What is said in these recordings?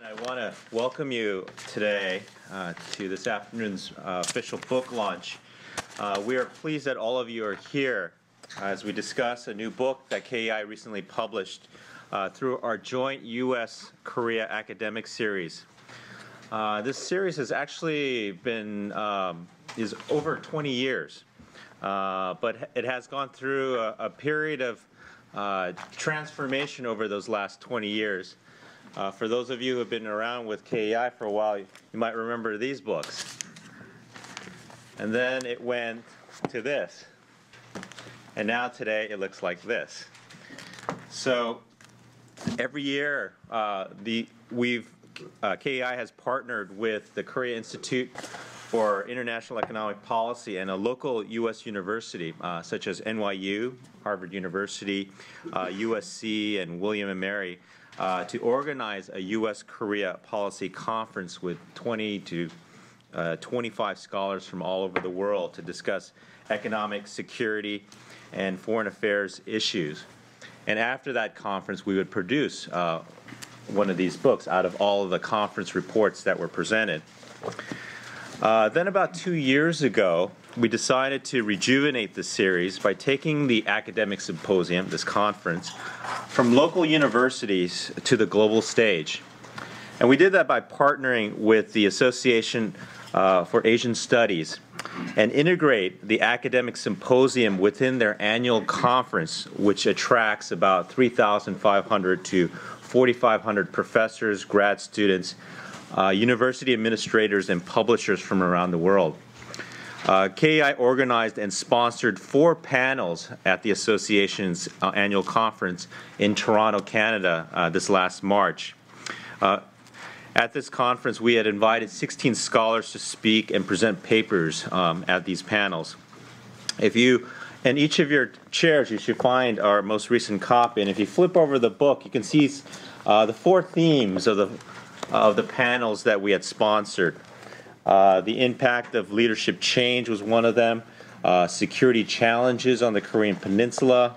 I want to welcome you today to this afternoon's official book launch. We are pleased that all of you are here as we discuss a new book that KEI recently published through our joint U.S.-Korea academic series. This series has actually been is over 20 years, but it has gone through a period of transformation over those last 20 years. For those of you who have been around with KEI for a while, you might remember these books. And then it went to this. And now today it looks like this. So every year KEI has partnered with the Korea Institute for International Economic Policy and a local U.S. university such as NYU, Harvard University, USC, and William & Mary to organize a U.S.-Korea policy conference with 20 to 25 scholars from all over the world to discuss economic, security, and foreign affairs issues. And after that conference, we would produce one of these books out of all of the conference reports that were presented. Then about 2 years ago, we decided to rejuvenate the series by taking the academic symposium, this conference, from local universities to the global stage. And we did that by partnering with the Association for Asian Studies and integrate the academic symposium within their annual conference, which attracts about 3,500 to 4,500 professors, grad students, university administrators, and publishers from around the world. KEI organized and sponsored 4 panels at the association's annual conference in Toronto, Canada this last March. At this conference, we had invited 16 scholars to speak and present papers at these panels. In each of your chairs, you should find our most recent copy, and if you flip over the book, you can see the 4 themes of the panels that we had sponsored. The impact of leadership change was one of them. Security challenges on the Korean Peninsula.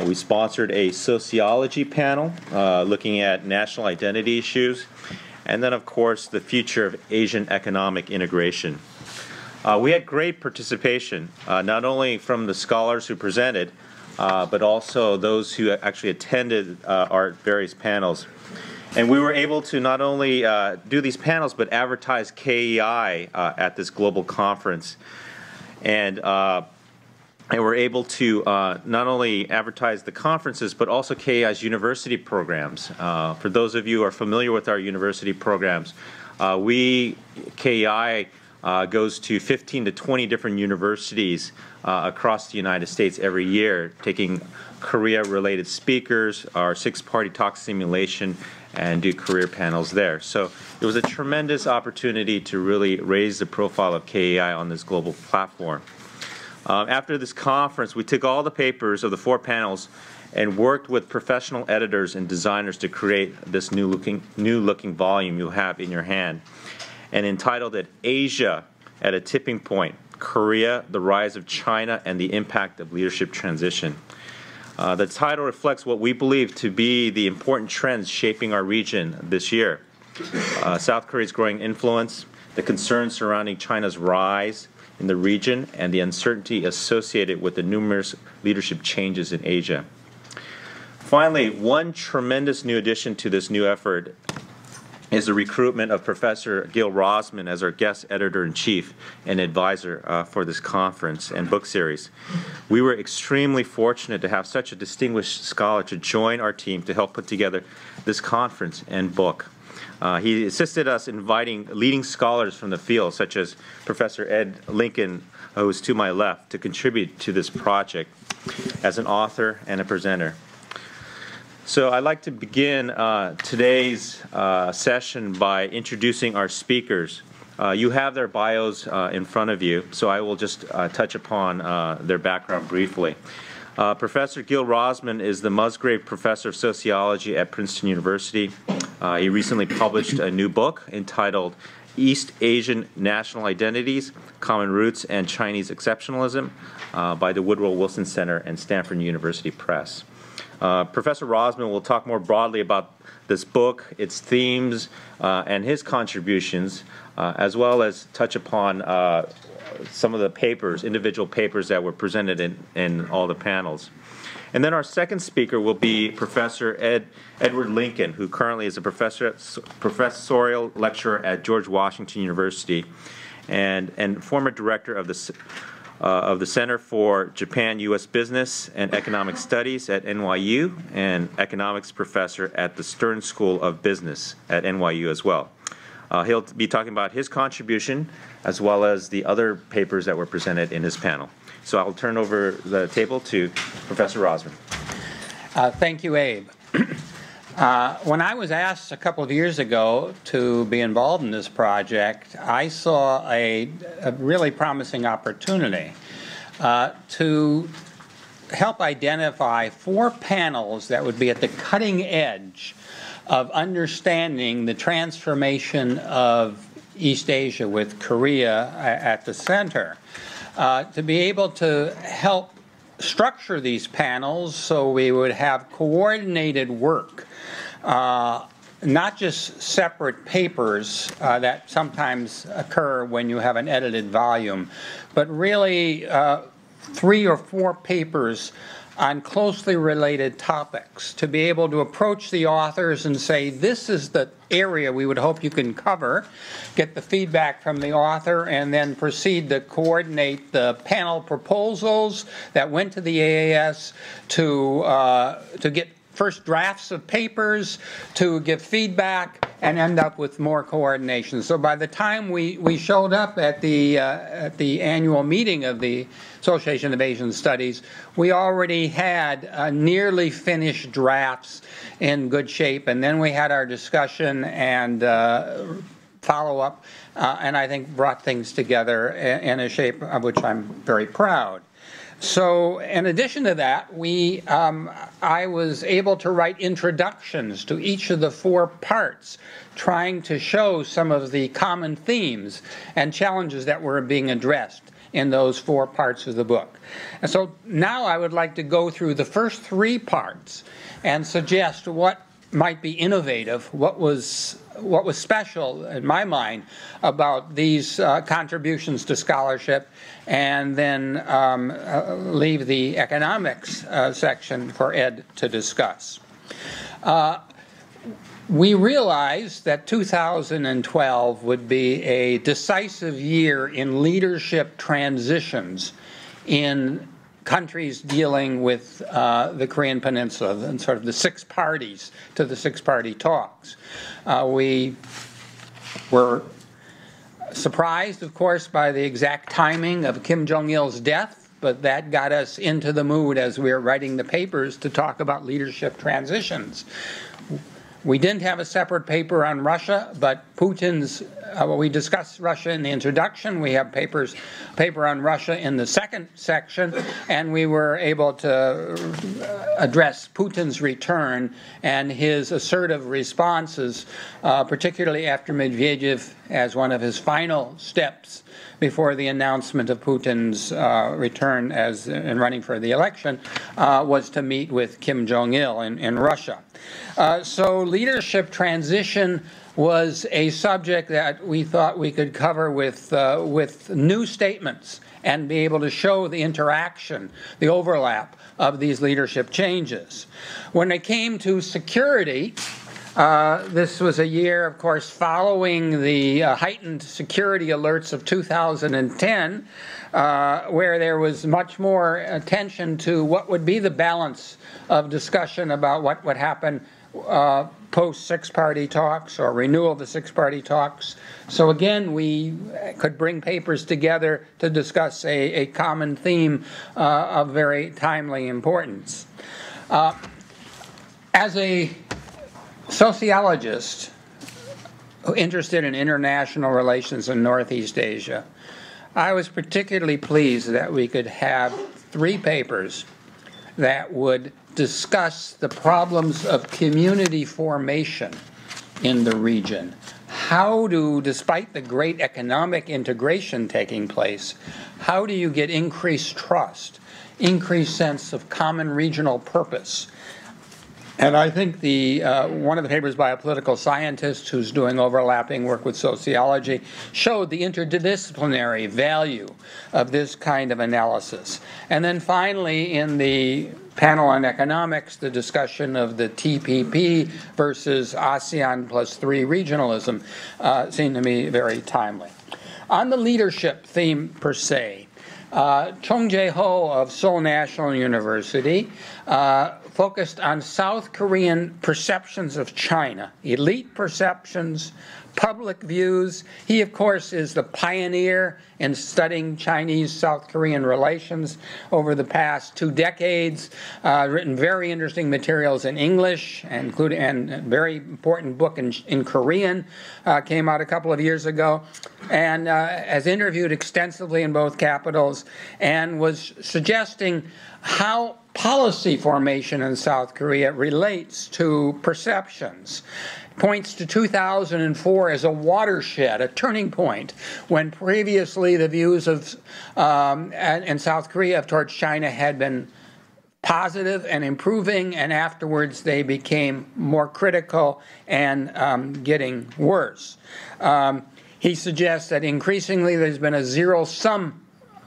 We sponsored a sociology panel looking at national identity issues. And then, of course, the future of Asian economic integration. We had great participation, not only from the scholars who presented, but also those who actually attended our various panels. And we were able to not only do these panels, but advertise KEI at this global conference. And we're able to not only advertise the conferences, but also KEI's university programs. For those of you who are familiar with our university programs, KEI goes to 15 to 20 different universities across the United States every year, taking Korea-related speakers, our 6-party talk simulation, and do career panels there. So it was a tremendous opportunity to really raise the profile of KEI on this global platform. After this conference, we took all the papers of the 4 panels and worked with professional editors and designers to create this new-looking volume you'll have in your hand, and entitled it Asia at a Tipping Point, Korea, the Rise of China, and the Impact of Leadership Transition. The title reflects what we believe to be the important trends shaping our region this year. South Korea's growing influence, the concerns surrounding China's rise in the region, and the uncertainty associated with the numerous leadership changes in Asia. Finally, one tremendous new addition to this new effort is the recruitment of Professor Gil Rosman as our guest editor-in-chief and advisor for this conference and book series. We were extremely fortunate to have such a distinguished scholar to join our team to help put together this conference and book. He assisted us in inviting leading scholars from the field, such as Professor Ed Lincoln, who is to my left, to contribute to this project as an author and a presenter. So I'd like to begin today's session by introducing our speakers. You have their bios in front of you, so I will just touch upon their background briefly. Professor Gil Rosman is the Musgrave Professor of Sociology at Princeton University. He recently published a new book entitled East Asian National Identities, Common Roots, and Chinese Exceptionalism by the Woodrow Wilson Center and Stanford University Press. Professor Rozman will talk more broadly about this book, its themes, and his contributions, as well as touch upon some of the papers, individual papers that were presented in all the panels. And then our second speaker will be Professor Edward Lincoln, who currently is a professorial lecturer at George Washington University and former director of the Center for Japan-U.S. Business and Economic Studies at NYU and economics professor at the Stern School of Business at NYU as well. He'll be talking about his contribution as well as the other papers that were presented in his panel. So I'll turn over the table to Professor Rozman. Thank you, Abe. When I was asked a couple of years ago to be involved in this project, I saw a really promising opportunity to help identify 4 panels that would be at the cutting edge of understanding the transformation of East Asia with Korea at the center. To be able to help structure these panels so we would have coordinated work, not just separate papers that sometimes occur when you have an edited volume, but really 3 or 4 papers on closely related topics, to be able to approach the authors and say, this is the area we would hope you can cover, get the feedback from the author, and then proceed to coordinate the panel proposals that went to the AAS to get first drafts of papers, to give feedback, and end up with more coordination. So by the time we showed up at the annual meeting of the Association of Asian Studies, we already had nearly finished drafts in good shape, and then we had our discussion and follow-up, and I think brought things together in a shape of which I'm very proud. So in addition to that, I was able to write introductions to each of the 4 parts, trying to show some of the common themes and challenges that were being addressed in those 4 parts of the book. And so now I would like to go through the first 3 parts and suggest what might be innovative, what was special in my mind about these contributions to scholarship, and then leave the economics section for Ed to discuss. We realized that 2012 would be a decisive year in leadership transitions in countries dealing with the Korean Peninsula and sort of the 6 parties to the 6-party talks. We were surprised, of course, by the exact timing of Kim Jong-il's death, but that got us into the mood as we were writing the papers to talk about leadership transitions. We didn't have a separate paper on Russia, but Putin's, we discussed Russia in the introduction. We have paper on Russia in the second section, and we were able to address Putin's return and his assertive responses, particularly after Medvedev, as one of his final steps before the announcement of Putin's return in running for the election, was to meet with Kim Jong-il in Russia. So leadership transition was a subject that we thought we could cover with new statements and be able to show the interaction, the overlap of these leadership changes. When it came to security, this was a year, of course, following the heightened security alerts of 2010, where there was much more attention to what would be the balance of discussion about what would happen post-6-party talks or renewal of the 6-party talks. So again, we could bring papers together to discuss a common theme of very timely importance. As a sociologist interested in international relations in Northeast Asia, I was particularly pleased that we could have 3 papers that would discuss the problems of community formation in the region. How despite the great economic integration taking place, how do you get increased trust, increased sense of common regional purpose, And I think one of the papers by a political scientist who's doing overlapping work with sociology showed the interdisciplinary value of this kind of analysis. And then finally, in the panel on economics, the discussion of the TPP versus ASEAN plus 3 regionalism seemed to me very timely. On the leadership theme per se, Jae Ho of Seoul National University focused on South Korean perceptions of China, elite perceptions, public views. He, of course, is the pioneer in studying Chinese-South Korean relations over the past 2 decades, written very interesting materials in English, and a very important book in Korean came out a couple of years ago, and has interviewed extensively in both capitals, and was suggesting how policy formation in South Korea relates to perceptions. Points to 2004 as a watershed, a turning point, when previously the views of in South Korea towards China had been positive and improving, and afterwards they became more critical and getting worse. He suggests that increasingly there's been a zero-sum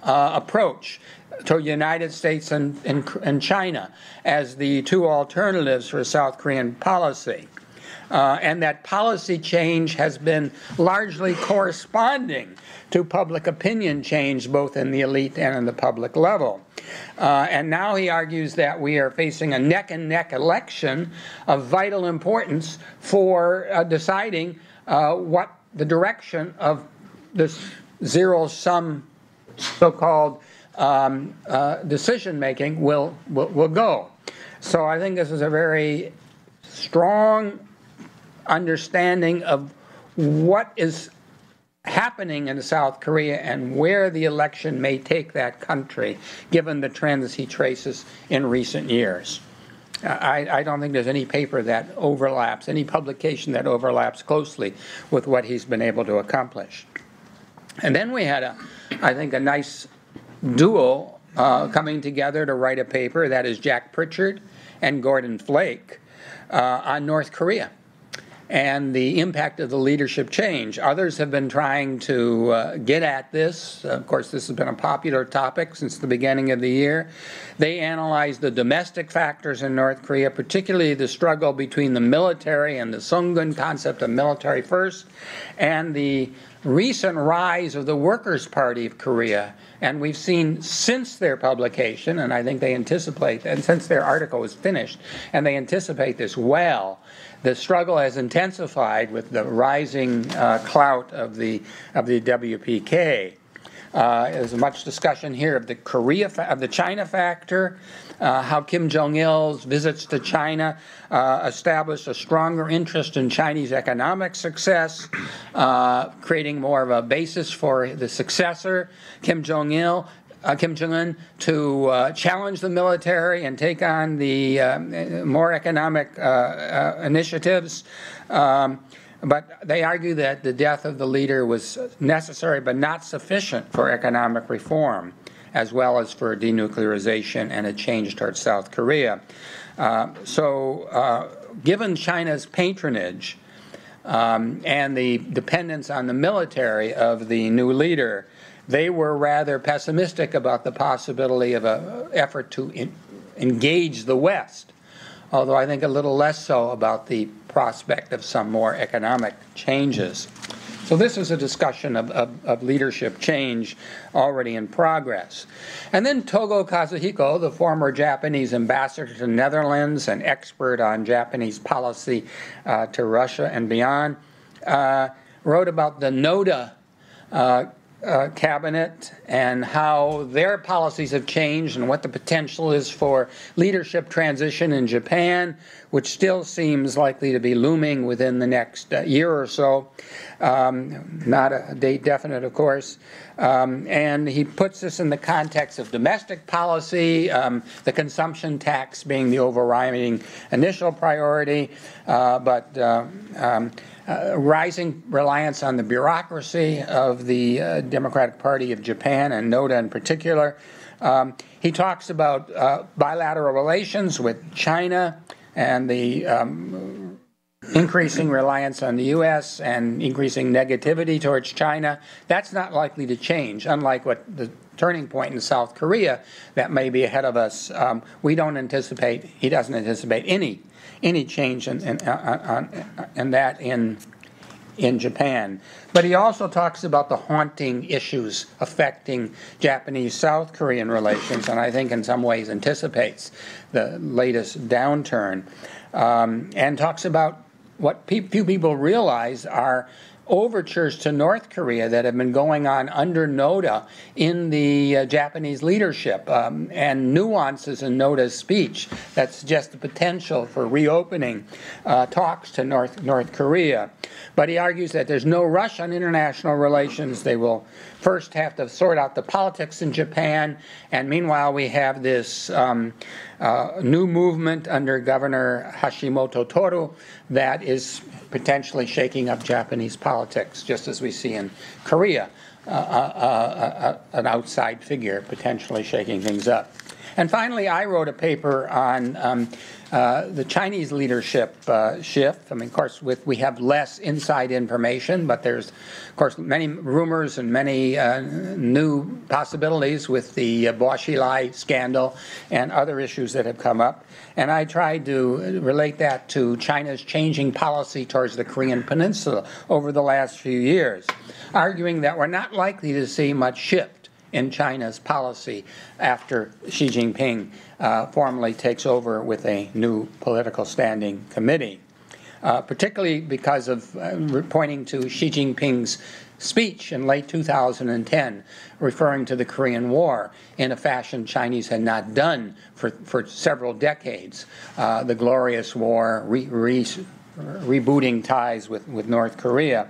approach to the United States and China as the 2 alternatives for South Korean policy. And that policy change has been largely corresponding to public opinion change, both in the elite and in the public level. And now he argues that we are facing a neck-and-neck election of vital importance for deciding what the direction of this zero-sum so-called decision-making will go. So I think this is a very strong understanding of what is happening in South Korea and where the election may take that country, given the trends he traces in recent years. I don't think there's any paper that overlaps, any publication that overlaps closely with what he's been able to accomplish. And then we had, I think, a nice duo coming together to write a paper, that is Jack Pritchard and Gordon Flake, on North Korea and the impact of the leadership change. Others have been trying to get at this. Of course, this has been a popular topic since the beginning of the year. They analyzed the domestic factors in North Korea, particularly the struggle between the military and the Sungun concept of military first, and the recent rise of the Workers' Party of Korea. And we've seen since their publication, and I think they anticipate, and since their article was finished, and they anticipate this well, the struggle has intensified with the rising clout of the WPK. There's much discussion here of the China factor, how Kim Jong-il's visits to China established a stronger interest in Chinese economic success, creating more of a basis for the successor, Kim Jong-un, to challenge the military and take on the more economic initiatives. But they argue that the death of the leader was necessary but not sufficient for economic reform, as well as for denuclearization and a change towards South Korea. Given China's patronage and the dependence on the military of the new leader, they were rather pessimistic about the possibility of an effort to engage the West, although I think a little less so about the prospect of some more economic changes. So this is a discussion of leadership change already in progress. And then Togo Kazuhiko, the former Japanese ambassador to the Netherlands and expert on Japanese policy to Russia and beyond, wrote about the Noda cabinet and how their policies have changed and what the potential is for leadership transition in Japan, which still seems likely to be looming within the next year or so. Not a date definite, of course. And he puts this in the context of domestic policy, the consumption tax being the overriding initial priority, but rising reliance on the bureaucracy of the Democratic Party of Japan and Noda in particular. He talks about bilateral relations with China, and the increasing reliance on the U.S. and increasing negativity towards China, that's not likely to change, unlike what the turning point in South Korea that may be ahead of us. He doesn't anticipate any change in that in Japan. But he also talks about the haunting issues affecting Japanese-South Korean relations, and I think in some ways anticipates the latest downturn, and talks about what few people realize are overtures to North Korea that have been going on under Noda in the Japanese leadership, and nuances in Noda's speech that suggest the potential for reopening talks to North Korea. But he argues that there's no rush on international relations. They will first have to sort out the politics in Japan, and meanwhile we have this new movement under Governor Hashimoto Toru that is potentially shaking up Japanese politics, just as we see in Korea, an outside figure potentially shaking things up. And finally, I wrote a paper on the Chinese leadership shift. I mean, of course, we have less inside information, but there's, of course, many rumors and many new possibilities with the Bo Xilai scandal and other issues that have come up. And I tried to relate that to China's changing policy towards the Korean Peninsula over the last few years, arguing that we're not likely to see much shift in China's policy after Xi Jinping formally takes over with a new political standing committee, particularly because of pointing to Xi Jinping's speech in late 2010, referring to the Korean War in a fashion Chinese had not done for several decades, the glorious war, rebooting ties with North Korea.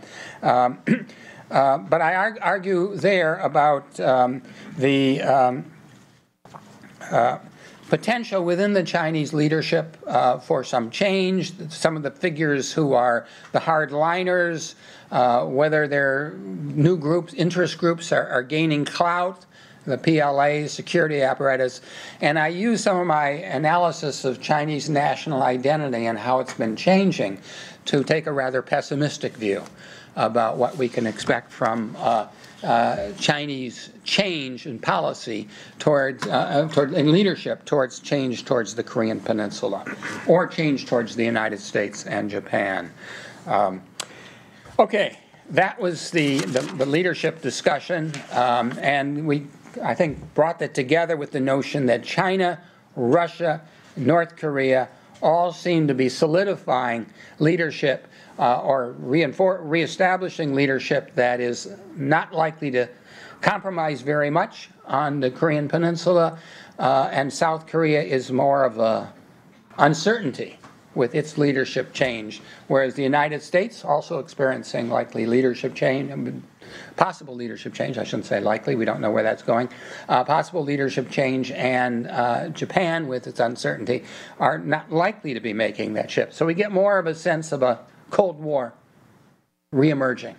But I argue there about the potential within the Chinese leadership for some change, some of the figures who are the hardliners, whether their new groups, interest groups are gaining clout, the PLA, security apparatus. And I use some of my analysis of Chinese national identity and how it's been changing to take a rather pessimistic view about what we can expect from Chinese change in policy in leadership towards change towards the Korean Peninsula, or change towards the United States and Japan. Okay, that was the leadership discussion, and we, I think, brought that together with the notion that China, Russia, North Korea all seem to be solidifying leadership or reestablishing leadership that is not likely to compromise very much on the Korean Peninsula, and South Korea is more of a uncertainty with its leadership change, whereas the United States also experiencing likely leadership change, possible leadership change, I shouldn't say likely, we don't know where that's going, possible leadership change, and Japan with its uncertainty are not likely to be making that shift. So we get more of a sense of a Cold War reemerging.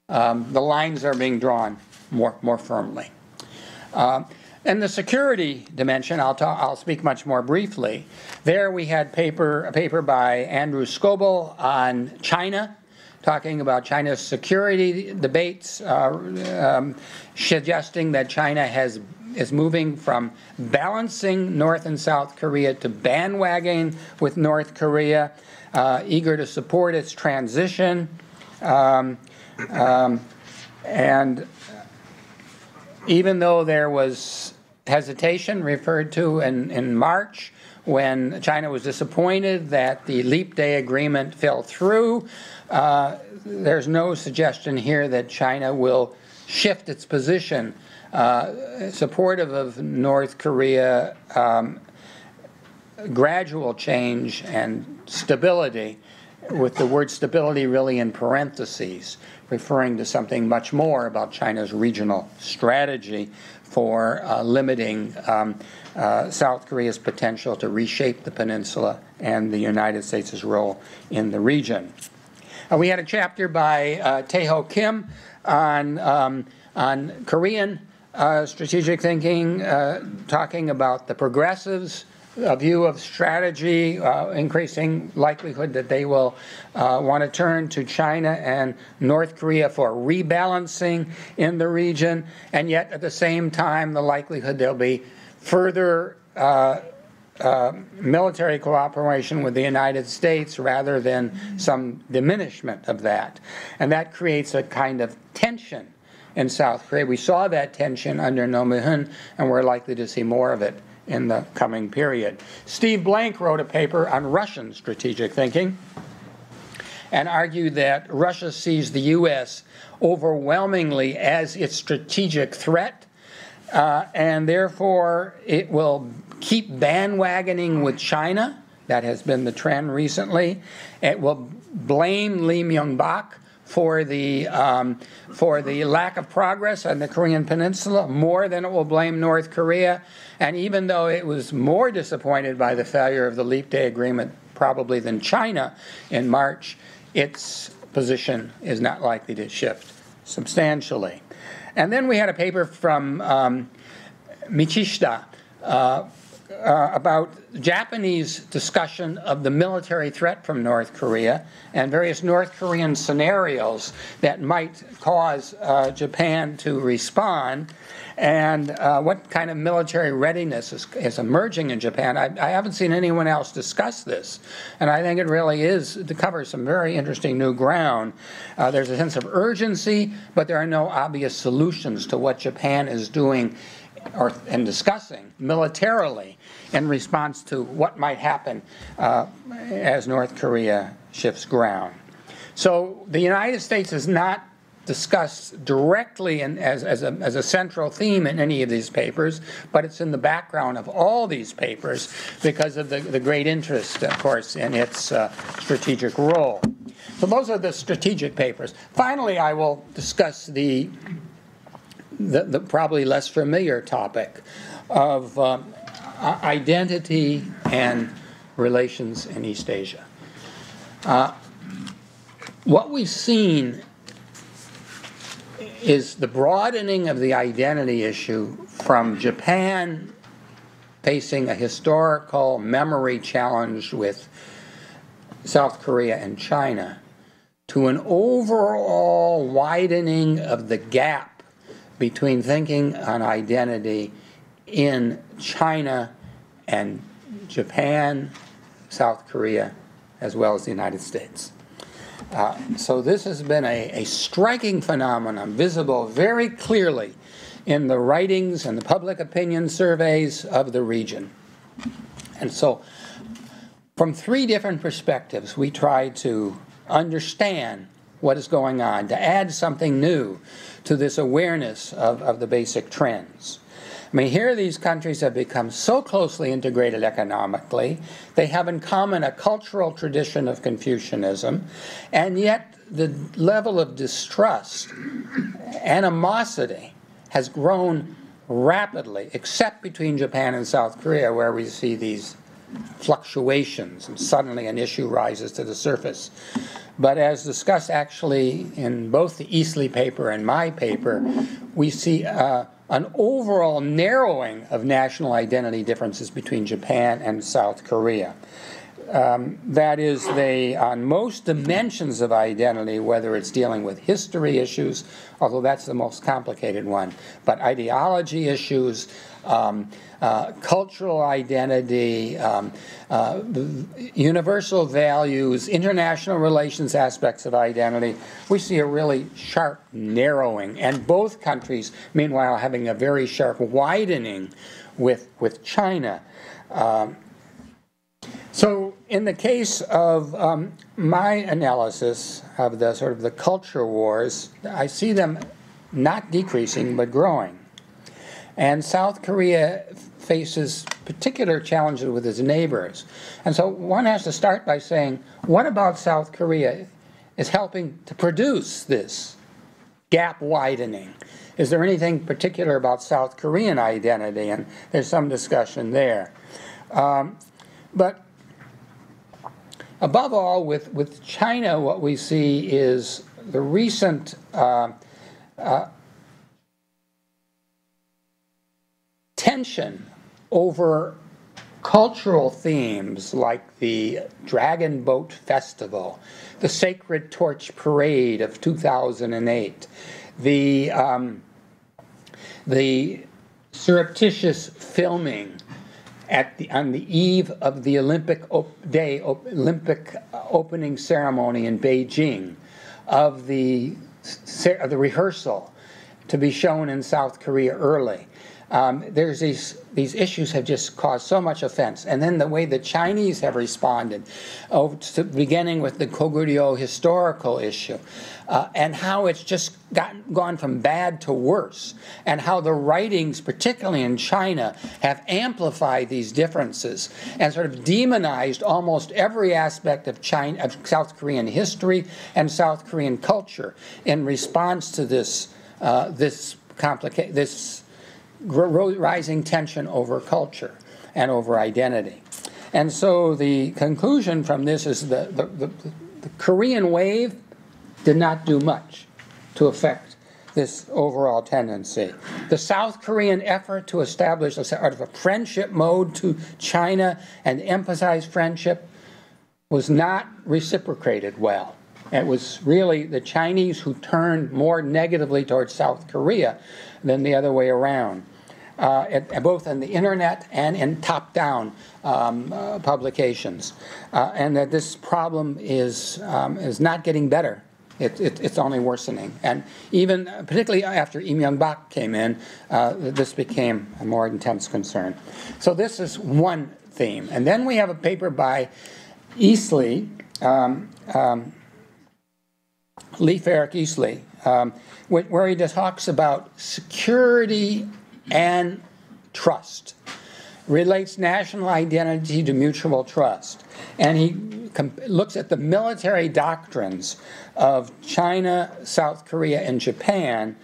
The lines are being drawn more firmly. And the security dimension, I'll speak much more briefly. There we had a paper by Andrew Scoble on China, talking about China's security debates, suggesting that China is moving from balancing North and South Korea to bandwagoning with North Korea, eager to support its transition, and even though there was hesitation referred to in March when China was disappointed that the Leap Day agreement fell through, there's no suggestion here that China will shift its position supportive of North Korea, gradual change and stability, with the word stability really in parentheses, referring to something much more about China's regional strategy for limiting South Korea's potential to reshape the peninsula and the United States' role in the region. We had a chapter by Taeho Kim on Korean strategic thinking, talking about the progressives a view of strategy, increasing likelihood that they will want to turn to China and North Korea for rebalancing in the region, and yet at the same time the likelihood there'll be further military cooperation with the United States rather than some diminishment of that. And that creates a kind of tension in South Korea. We saw that tension under Roh Moo-hyun, and we're likely to see more of it in the coming period. Steve Blank wrote a paper on Russian strategic thinking and argued that Russia sees the U.S. overwhelmingly as its strategic threat, and therefore it will keep bandwagoning with China. That has been the trend recently. It will blame Lee Myung-bak for the lack of progress on the Korean Peninsula more than it will blame North Korea. And even though it was more disappointed by the failure of the Leap Day Agreement probably than China in March, its position is not likely to shift substantially. And then we had a paper from Michishita about Japanese discussion of the military threat from North Korea and various North Korean scenarios that might cause Japan to respond, and what kind of military readiness is emerging in Japan. I haven't seen anyone else discuss this, and I think it really is to cover some very interesting new ground. There's a sense of urgency, but there are no obvious solutions to what Japan is doing and discussing militarily in response to what might happen as North Korea shifts ground. So the United States is not discussed directly as a central theme in any of these papers, but it's in the background of all these papers because of the great interest, of course, in its strategic role. So those are the strategic papers. Finally, I will discuss the probably less familiar topic of identity and relations in East Asia. What we've seen is the broadening of the identity issue from Japan facing a historical memory challenge with South Korea and China to an overall widening of the gap between thinking on identity in China and Japan, South Korea, as well as the United States. So this has been a striking phenomenon, visible very clearly in the writings and the public opinion surveys of the region. And so from three different perspectives, we try to understand what is going on, to add something new to this awareness of the basic trends. I mean, here these countries have become so closely integrated economically. They have in common a cultural tradition of Confucianism, and yet the level of distrust, animosity, has grown rapidly, except between Japan and South Korea, where we see these fluctuations, and suddenly an issue rises to the surface. But as discussed actually in both the Eastleigh paper and my paper, we see an overall narrowing of national identity differences between Japan and South Korea. That is, on most dimensions of identity, whether it's dealing with history issues, although that's the most complicated one, but ideology issues, cultural identity, universal values, international relations aspects of identity, we see a really sharp narrowing, and both countries, meanwhile, having a very sharp widening with China. So in the case of my analysis of the sort of the culture wars, I see them not decreasing but growing. And South Korea faces particular challenges with its neighbors. And so one has to start by saying, what about South Korea is helping to produce this gap widening? Is there anything particular about South Korean identity? And there's some discussion there. But above all, with China, what we see is the recent tension over cultural themes like the Dragon Boat Festival, the Sacred Torch Parade of 2008, the surreptitious filming on the eve of the Olympic opening ceremony in Beijing of the rehearsal to be shown in South Korea early. There's these issues have just caused so much offense. And then the way the Chinese have responded, beginning with the Goguryeo historical issue, and how it's just gone from bad to worse, and how the writings, particularly in China, have amplified these differences and sort of demonized almost every aspect of South Korean history and South Korean culture in response to this rising tension over culture and over identity. And so the conclusion from this is the Korean wave did not do much to affect this overall tendency. The South Korean effort to establish a sort of a friendship mode to China and emphasize friendship was not reciprocated well. It was really the Chinese who turned more negatively towards South Korea than the other way around, both in the internet and in top-down publications. And that this problem is not getting better. It's only worsening. And even, particularly after Im Young-bak came in, this became a more intense concern. So this is one theme. And then we have a paper by Easley, Leif Erik Easley, where he talks about security and trust, relates national identity to mutual trust. And he looks at the military doctrines of China, South Korea, and Japan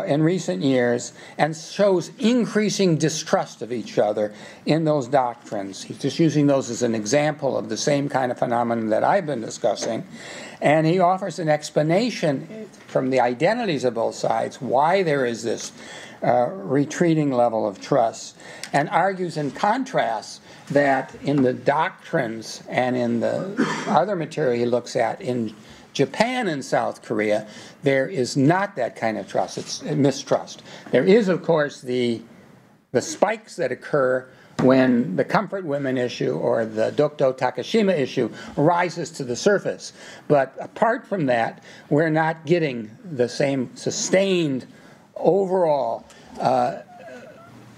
in recent years and shows increasing distrust of each other in those doctrines. He's just using those as an example of the same kind of phenomenon that I've been discussing. And he offers an explanation from the identities of both sides why there is this retreating level of trust, and argues in contrast that in the doctrines and in the other material he looks at in Japan and South Korea, there is not that kind of trust. It's mistrust. There is, of course, the spikes that occur when the comfort women issue or the Dokdo Takashima issue rises to the surface. But apart from that, we're not getting the same sustained overall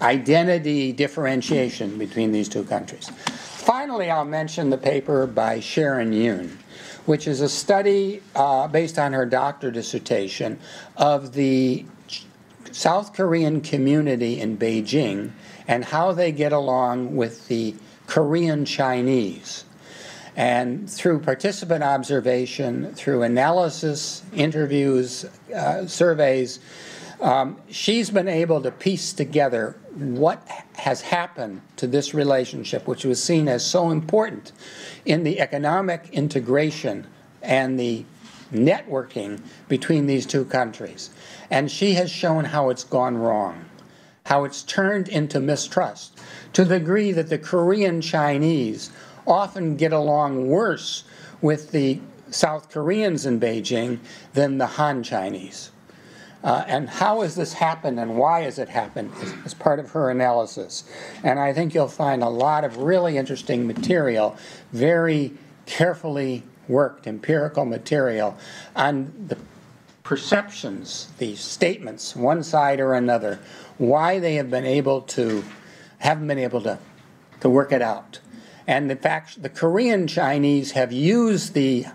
identity differentiation between these two countries. Finally, I'll mention the paper by Sharon Yoon, which is a study based on her doctoral dissertation of the South Korean community in Beijing and how they get along with the Korean Chinese. And through participant observation, through analysis, interviews, surveys, she's been able to piece together what has happened to this relationship, which was seen as so important in the economic integration and the networking between these two countries. And she has shown how it's gone wrong, how it's turned into mistrust, to the degree that the Korean Chinese often get along worse with the South Koreans in Beijing than the Han Chinese. And how has this happened and why has it happened is part of her analysis. And I think you'll find a lot of really interesting material, very carefully worked empirical material on the perceptions, the statements, one side or another, why they haven't been able to work it out. And in fact, the Korean Chinese have used the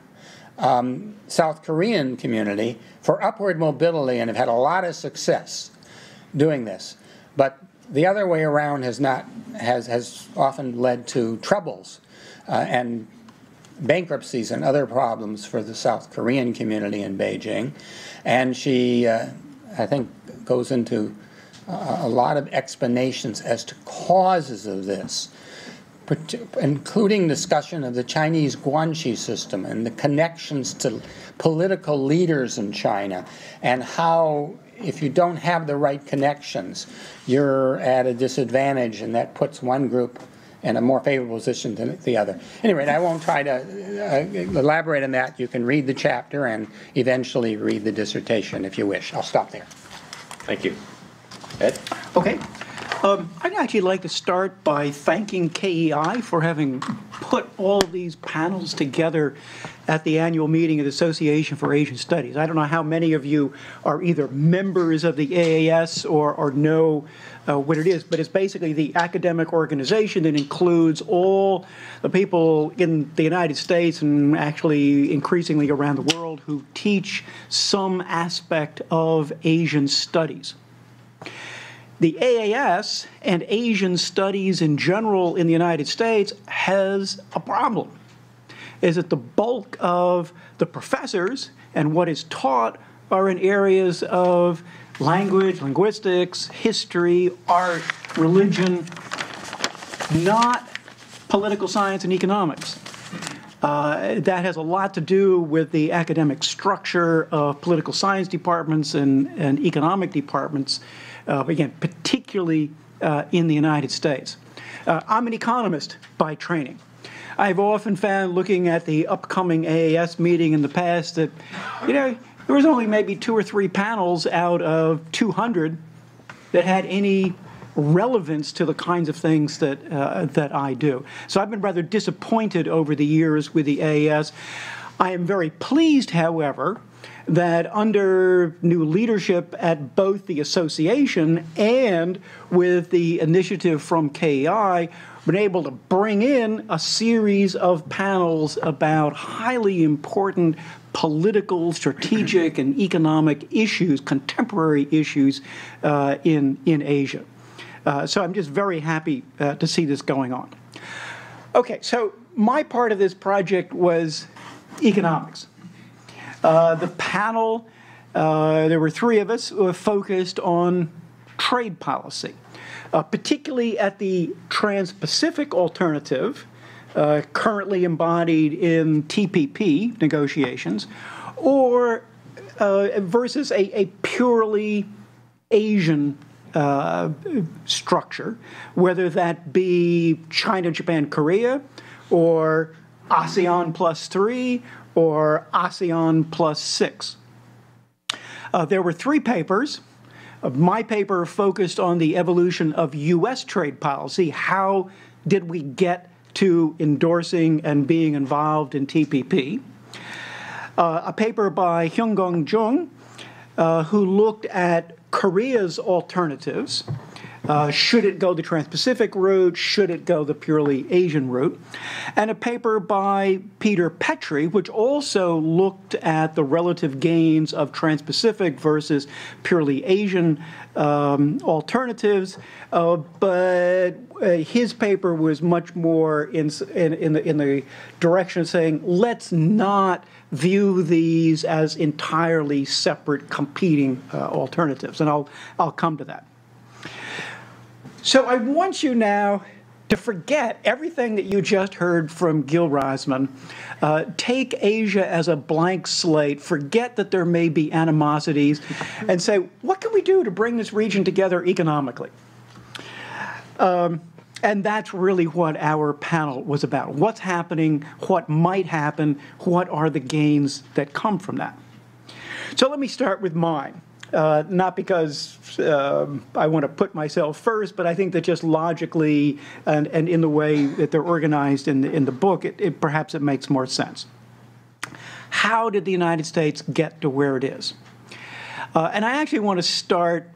South Korean community for upward mobility and have had a lot of success doing this. But the other way around has often led to troubles and bankruptcies and other problems for the South Korean community in Beijing. And she, I think, goes into a lot of explanations as to causes of this, including discussion of the Chinese guanxi system and the connections to political leaders in China, and how if you don't have the right connections, you're at a disadvantage, and that puts one group in a more favorable position than the other. Anyway, I won't try to elaborate on that. You can read the chapter and eventually read the dissertation if you wish. I'll stop there. Thank you. Ed? Okay. I'd actually like to start by thanking KEI for having put all of these panels together at the annual meeting of the Association for Asian Studies. I don't know how many of you are either members of the AAS or know what it is, but it's basically the academic organization that includes all the people in the United States and actually increasingly around the world who teach some aspect of Asian studies. The AAS and Asian studies in general in the United States has a problem, is that the bulk of the professors and what is taught are in areas of language, linguistics, history, art, religion, not political science and economics. That has a lot to do with the academic structure of political science departments and economic departments, again, particularly in the United States. I'm an economist by training. I've often found, looking at the upcoming AAS meeting in the past, that, there was only maybe 2 or 3 panels out of 200 that had any relevance to the kinds of things that I do. So I've been rather disappointed over the years with the AAS. I am very pleased, however, that under new leadership at both the association and with the initiative from KEI, been able to bring in a series of panels about highly important political, strategic, and economic issues, contemporary issues in Asia. So I'm just very happy to see this going on. Okay, so my part of this project was economics. The panel, there were 3 of us who were focused on trade policy, particularly at the Trans-Pacific alternative, currently embodied in TPP negotiations, or versus a purely Asian structure, whether that be China, Japan, Korea, or ASEAN +3, or ASEAN +6. There were 3 papers. My paper focused on the evolution of U.S. trade policy. How did we get to endorsing and being involved in TPP? A paper by Hyung-Gong Jung, who looked at Korea's alternatives. Should it go the Trans-Pacific route? Should it go the purely Asian route? And a paper by Peter Petri, which also looked at the relative gains of Trans-Pacific versus purely Asian alternatives, but his paper was much more in the direction of saying, let's not view these as entirely separate competing alternatives, and I'll come to that. So I want you now to forget everything that you just heard from Gil Rosman. Take Asia as a blank slate, forget that there may be animosities, and say, what can we do to bring this region together economically? And that's really what our panel was about. What's happening, what might happen, what are the gains that come from that? So let me start with mine. Not because I want to put myself first, but I think that just logically and in the way that they're organized in the book, perhaps it makes more sense. How did the United States get to where it is? And I actually want to start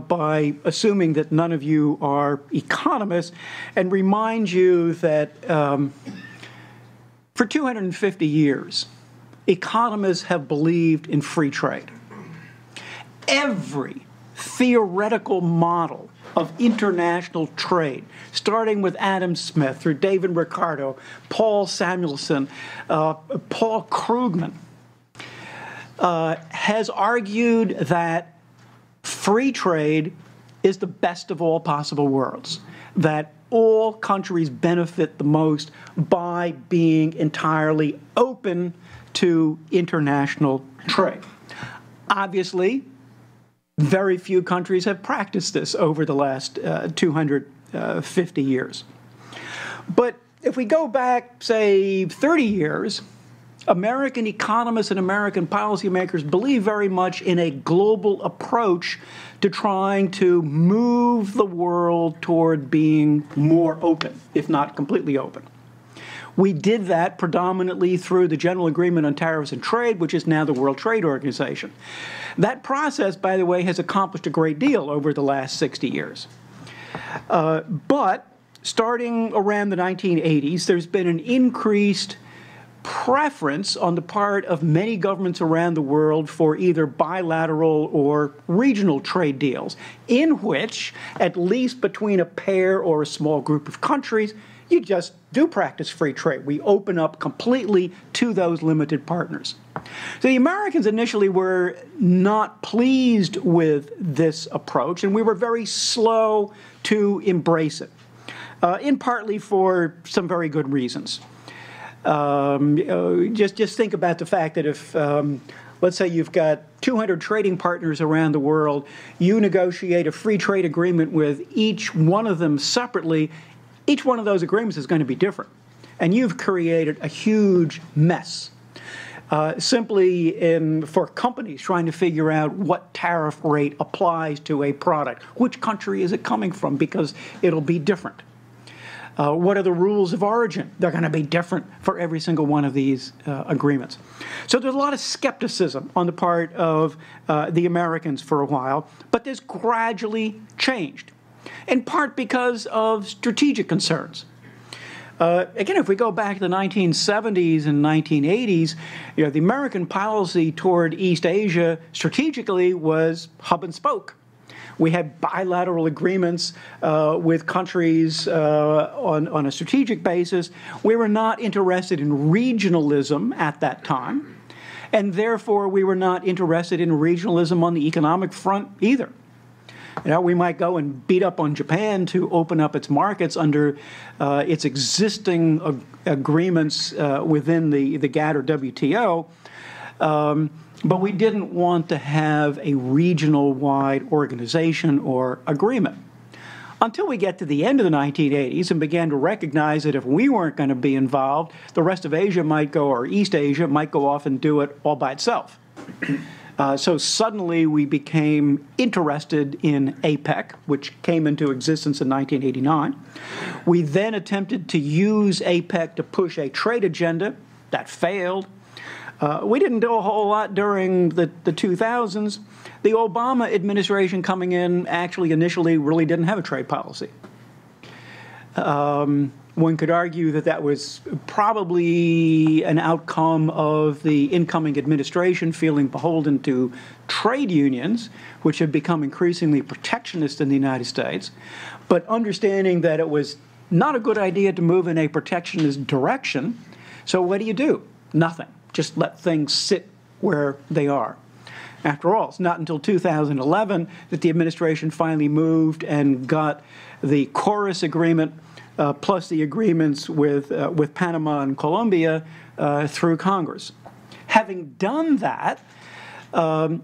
by assuming that none of you are economists and remind you that for 250 years, economists have believed in free trade. Every theoretical model of international trade, starting with Adam Smith through David Ricardo, Paul Samuelson, Paul Krugman, has argued that free trade is the best of all possible worlds, that all countries benefit the most by being entirely open to international trade. Obviously, very few countries have practiced this over the last 250 years. But if we go back, say, 30 years, American economists and American policymakers believe very much in a global approach to trying to move the world toward being more open, if not completely open. We did that predominantly through the General Agreement on Tariffs and Trade, which is now the World Trade Organization. That process, by the way, has accomplished a great deal over the last 60 years. But starting around the 1980s, there's been an increased preference on the part of many governments around the world for either bilateral or regional trade deals, in which, at least between a pair or a small group of countries, you just do practice free trade. We open up completely to those limited partners. So the Americans initially were not pleased with this approach, and we were very slow to embrace it, in partly for some very good reasons. Just think about the fact that if, let's say you've got 200 trading partners around the world, you negotiate a free trade agreement with each one of them separately, each one of those agreements is going to be different. And you've created a huge mess. Simply for companies trying to figure out what tariff rate applies to a product. Which country is it coming from? Because it'll be different. What are the rules of origin? They're going to be different for every single one of these agreements. So there's a lot of skepticism on the part of the Americans for a while, but this gradually changed, in part because of strategic concerns. Again, if we go back to the 1970s and 1980s, the American policy toward East Asia strategically was hub and spoke. We had bilateral agreements with countries on a strategic basis. We were not interested in regionalism at that time, and therefore we were not interested in regionalism on the economic front either. We might go and beat up on Japan to open up its markets under its existing agreements within the GATT or WTO, but we didn't want to have a regional-wide organization or agreement. Until we get to the end of the 1980s and began to recognize that if we weren't going to be involved, the rest of Asia might go, or East Asia might go off and do it all by itself. So suddenly we became interested in APEC, which came into existence in 1989. We then attempted to use APEC to push a trade agenda. That failed. We didn't do a whole lot during the 2000s. The Obama administration coming in actually initially really didn't have a trade policy. One could argue that that was probably an outcome of the incoming administration feeling beholden to trade unions, which have become increasingly protectionist in the United States, but understanding that it was not a good idea to move in a protectionist direction. So what do? Nothing. Just let things sit where they are. After all, it's not until 2011 that the administration finally moved and got the Chorus Agreement plus the agreements with Panama and Colombia through Congress. Having done that,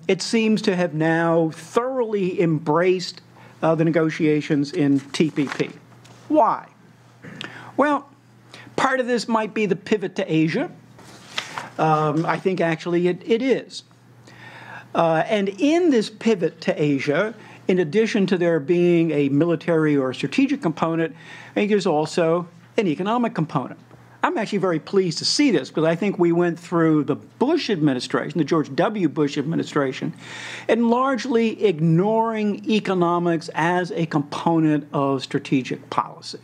it seems to have now thoroughly embraced the negotiations in TPP. Why? Well, part of this might be the pivot to Asia. I think actually it is. And in this pivot to Asia, in addition to there being a military or strategic component, I think there's also an economic component. I'm actually very pleased to see this because I think we went through the Bush administration, the George W. Bush administration, and largely ignoring economics as a component of strategic policy.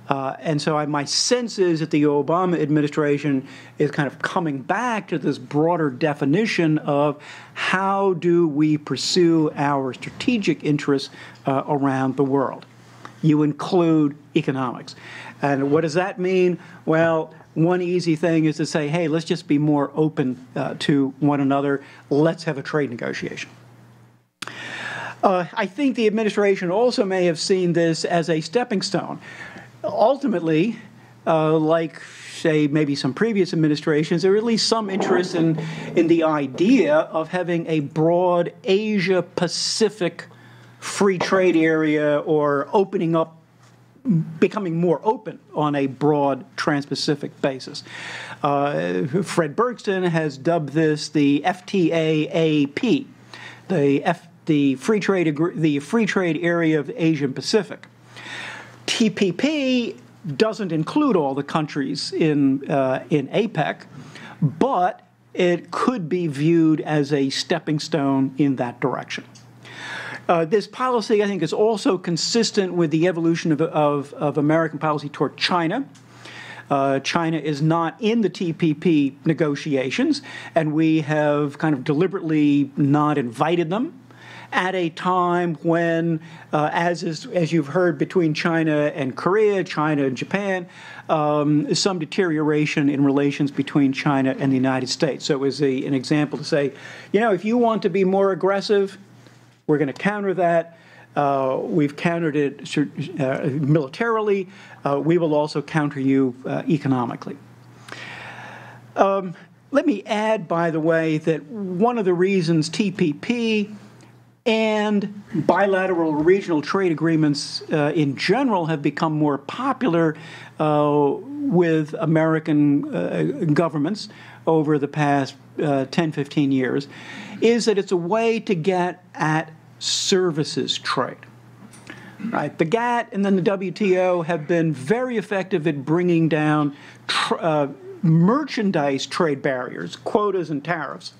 And so my sense is that the Obama administration is kind of coming back to this broader definition of how do we pursue our strategic interests around the world. You include economics. And what does that mean? Well, one easy thing is to say, hey, let's just be more open to one another. Let's have a trade negotiation. I think the administration also may have seen this as a stepping stone. Ultimately, like, say, maybe some previous administrations, there was at least some interest in the idea of having a broad Asia-Pacific free trade area or opening up becoming more open on a broad trans-Pacific basis. Fred Bergston has dubbed this the FTAAP, the free trade area of the Asian Pacific. TPP doesn't include all the countries in APEC, but it could be viewed as a stepping stone in that direction. This policy, I think, is also consistent with the evolution of American policy toward China. China is not in the TPP negotiations, and we have kind of deliberately not invited them at a time when, as you've heard between China and Korea, China and Japan, some deterioration in relations between China and the United States. So it was an example to say, you know, if you want to be more aggressive, we're going to counter that. We've countered it militarily. We will also counter you economically. Let me add, by the way, that one of the reasons TPP and bilateral regional trade agreements in general have become more popular with American governments over the past 10, 15 years is that it's a way to get at services trade. Right? The GATT and then the WTO have been very effective at bringing down merchandise trade barriers, quotas and tariffs,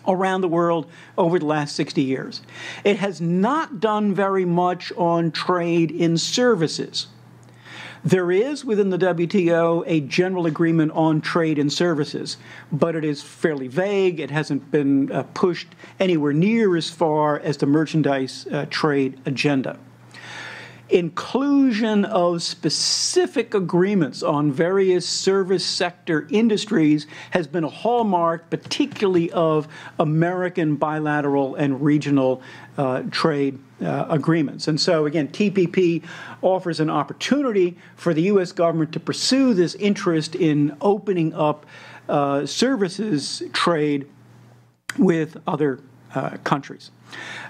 around the world over the last 60 years. It has not done very much on trade in services. There is, within the WTO, a general agreement on trade in services, but it is fairly vague. It hasn't been pushed anywhere near as far as the merchandise trade agenda. Inclusion of specific agreements on various service sector industries has been a hallmark, particularly of American bilateral and regional trade agreements. And so, again, TPP offers an opportunity for the U.S. government to pursue this interest in opening up services trade with other countries.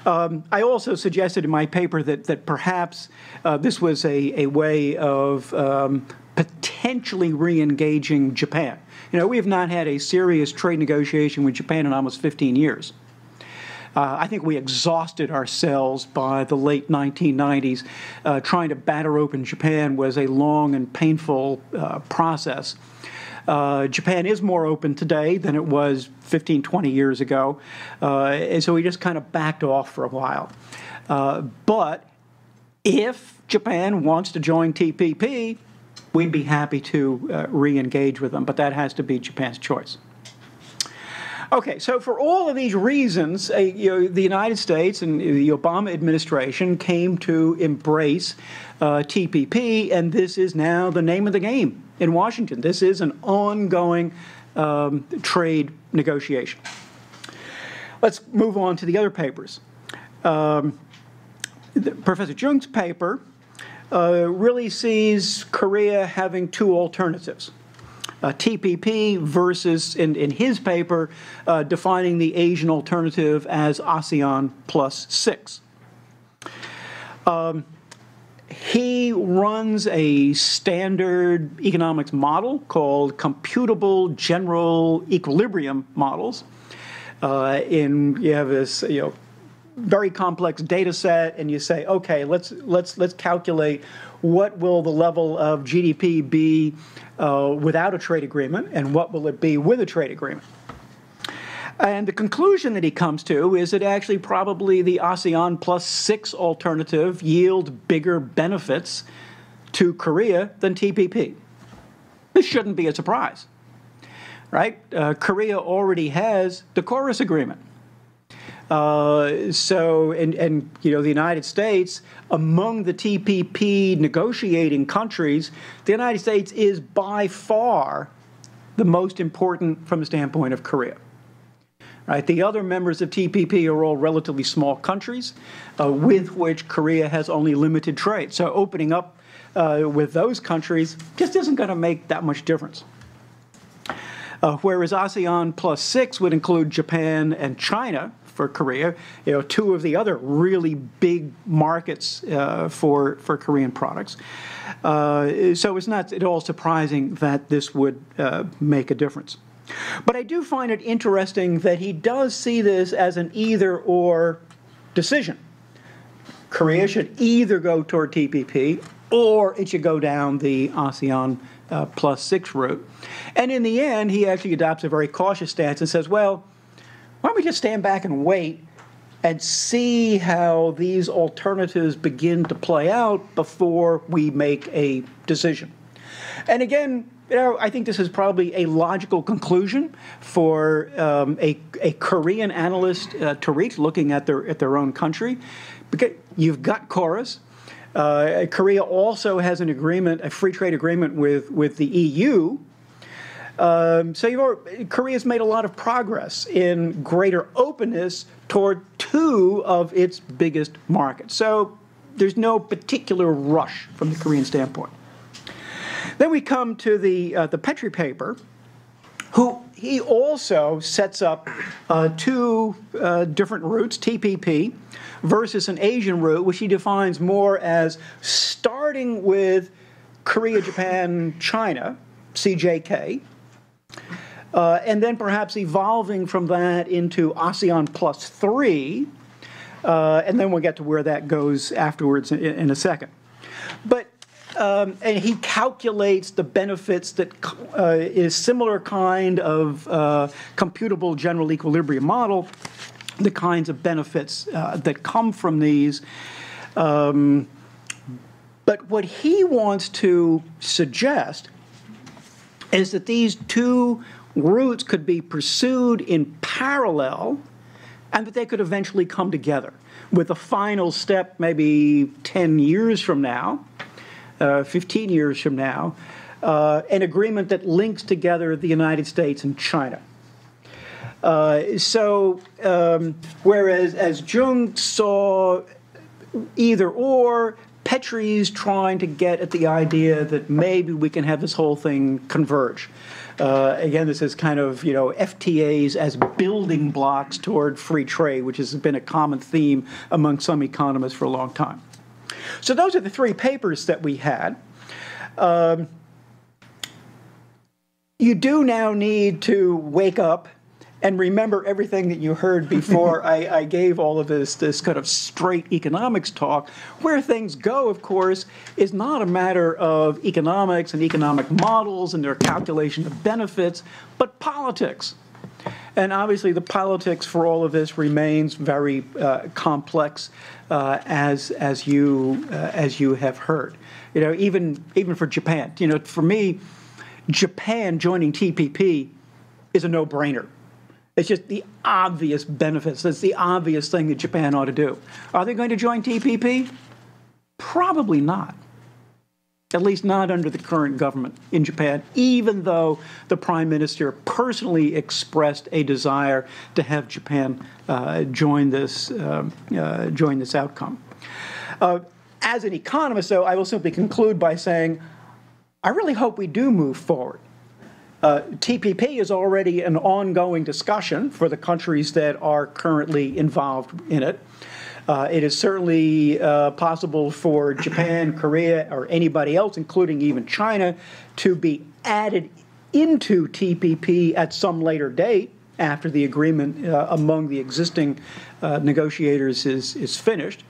I also suggested in my paper that perhaps this was a way of potentially re-engaging Japan. You know, we have not had a serious trade negotiation with Japan in almost 15 years. I think we exhausted ourselves by the late 1990s. Trying to batter open Japan was a long and painful process. Japan is more open today than it was 15, 20 years ago, and so we just kind of backed off for a while. But if Japan wants to join TPP, we'd be happy to re-engage with them, but that has to be Japan's choice. Okay, so for all of these reasons, the United States and the Obama administration came to embrace TPP, and this is now the name of the game in Washington. This is an ongoing trade negotiation. Let's move on to the other papers. Professor Jung's paper really sees Korea having two alternatives. TPP versus, in his paper, defining the Asian alternative as ASEAN plus 6. He runs a standard economics model called computable general equilibrium models. You have this, very complex data set, and you say, okay, let's calculate what will the level of GDP be without a trade agreement, and what will it be with a trade agreement. And the conclusion that he comes to is that actually probably the ASEAN plus 6 alternative yields bigger benefits to Korea than TPP. This shouldn't be a surprise, right? Korea already has the Chorus Agreement. The United States, among the TPP negotiating countries, the United States is by far the most important from the standpoint of Korea. Right? The other members of TPP are all relatively small countries with which Korea has only limited trade. So opening up with those countries just isn't going to make that much difference. Whereas ASEAN plus 6 would include Japan and China, for Korea. You know, two of the other really big markets for Korean products. So it's not at all surprising that this would make a difference. But I do find it interesting that he does see this as an either-or decision. Korea should either go toward TPP or it should go down the ASEAN +6 route. And in the end, he actually adopts a very cautious stance and says, well, why don't we just stand back and wait and see how these alternatives begin to play out before we make a decision. And again, you know, I think this is probably a logical conclusion for a Korean analyst to reach, looking at their own country. Because you've got chorus. Korea also has an agreement, a free trade agreement with the EU. So Korea's made a lot of progress in greater openness toward two of its biggest markets. So there's no particular rush from the Korean standpoint. Then we come to the Petri paper, who he also sets up two different routes, TPP versus an Asian route, which he defines more as starting with Korea, Japan, China, CJK, and then perhaps evolving from that into ASEAN +3, and then we'll get to where that goes afterwards in a second. But and he calculates the benefits that is similar kind of computable general equilibrium model, the kinds of benefits that come from these. But what he wants to suggest is that these two routes could be pursued in parallel and that they could eventually come together with a final step maybe 10 years from now, 15 years from now, an agreement that links together the United States and China. Whereas as Chung saw either or, Petri's trying to get at the idea that maybe we can have this whole thing converge. Again, this is kind of, you know, FTAs as building blocks toward free trade, which has been a common theme among some economists for a long time. So those are the three papers that we had. You do now need to wake up and remember everything that you heard before I gave all of this kind of straight economics talk. Where things go, of course, is not a matter of economics and economic models and their calculation of benefits, but politics. And obviously the politics for all of this remains very complex, as you have heard. You know, even for Japan. You know, for me, Japan joining TPP is a no-brainer. It's just the obvious benefits. That's the obvious thing that Japan ought to do. Are they going to join TPP? Probably not. At least not under the current government in Japan, even though the Prime Minister personally expressed a desire to have Japan join this outcome. As an economist, though, I will simply conclude by saying, I really hope we do move forward. TPP is already an ongoing discussion for the countries that are currently involved in it. It is certainly possible for Japan, Korea, or anybody else, including even China, to be added into TPP at some later date after the agreement among the existing negotiators is finished.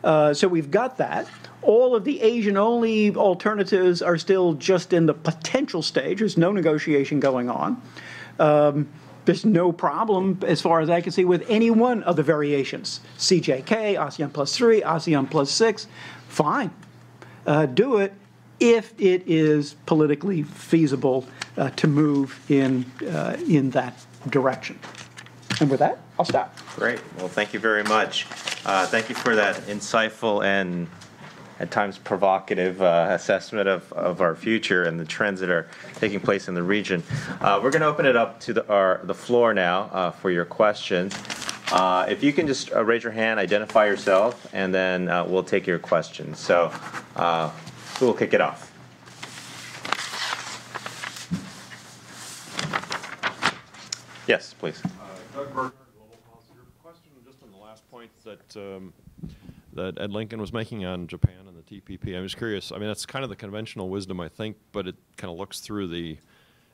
So we've got that. All of the Asian-only alternatives are still just in the potential stage. There's no negotiation going on. There's no problem, as far as I can see, with any one of the variations. CJK, ASEAN +3, ASEAN +6, fine. Do it if it is politically feasible to move in that direction. And with that, I'll stop. Great. Well, thank you very much. Thank you for that insightful and at times provocative assessment of our future and the trends that are taking place in the region. We're going to open it up to the floor now for your questions. If you can just raise your hand, identify yourself, and then we'll take your questions. So who will kick it off? Yes, please. Doug Berger, Global Policy Group. last point that Ed Lincoln was making on Japan and the TPP. I was curious. I mean, that's kind of the conventional wisdom, I think, but it kind of looks through the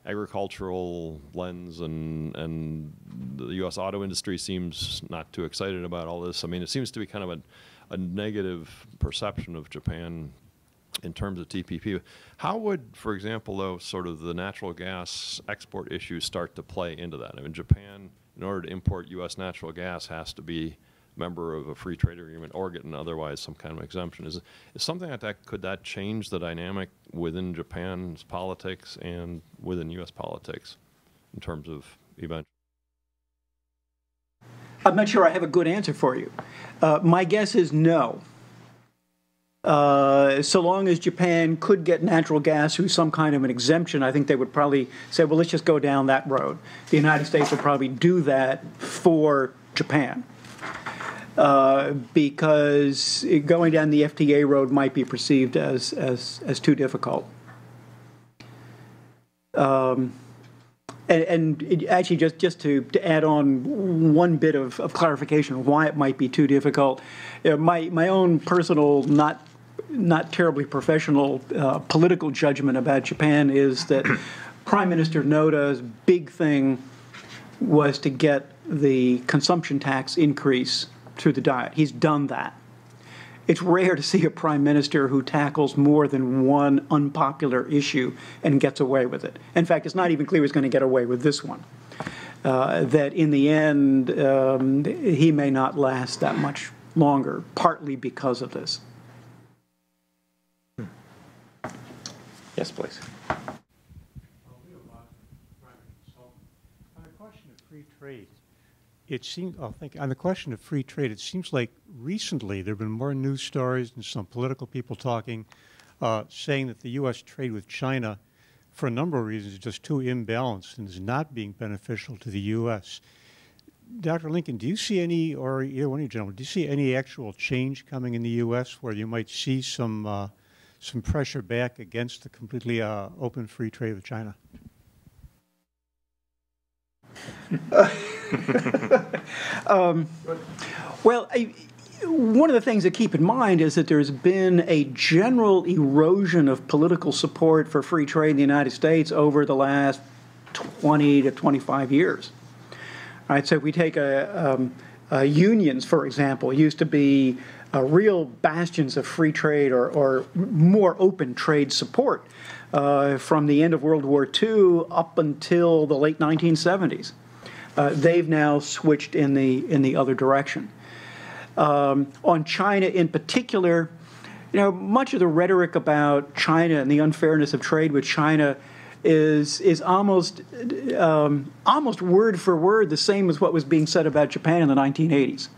agricultural lens, and the U.S. auto industry seems not too excited about all this. I mean, it seems to be kind of a negative perception of Japan in terms of TPP. How would, for example, though, sort of the natural gas export issues start to play into that? I mean, Japan, in order to import U.S. natural gas, has to be a member of a free trade agreement or get otherwise some kind of exemption. Is something like that, could that change the dynamic within Japan's politics and within U.S. politics in terms of event? I'm not sure I have a good answer for you. My guess is no. So long as Japan could get natural gas through some kind of an exemption, I think they would probably say, well, let's just go down that road. The United States would probably do that for Japan. Because going down the FTA road might be perceived as too difficult. And actually, just to add on one bit of clarification of why it might be too difficult, my own personal, not terribly professional political judgment about Japan is that Prime Minister Noda's big thing was to get the consumption tax increase through the diet. He's done that. It's rare to see a prime minister who tackles more than one unpopular issue and gets away with it. In fact, it's not even clear he's going to get away with this one. That in the end, he may not last that much longer, partly because of this. Yes, please. On the question of free trade, it seems. On the question of free trade, it seems like recently there have been more news stories and some political people talking, saying that the U.S. trade with China, for a number of reasons, is just too imbalanced and is not being beneficial to the U.S. Dr. Lincoln, do you see any, or either one of you gentlemen, do you see any actual change coming in the U.S. where you might see some pressure back against the completely open free trade with China? Well, one of the things to keep in mind is that there's been a general erosion of political support for free trade in the United States over the last 20 to 25 years. All right, so if we take unions, for example, used to be real bastions of free trade or more open trade support from the end of World War II up until the late 1970s. They've now switched in the other direction. On China in particular, much of the rhetoric about China and the unfairness of trade with China is almost word for word the same as what was being said about Japan in the 1980s.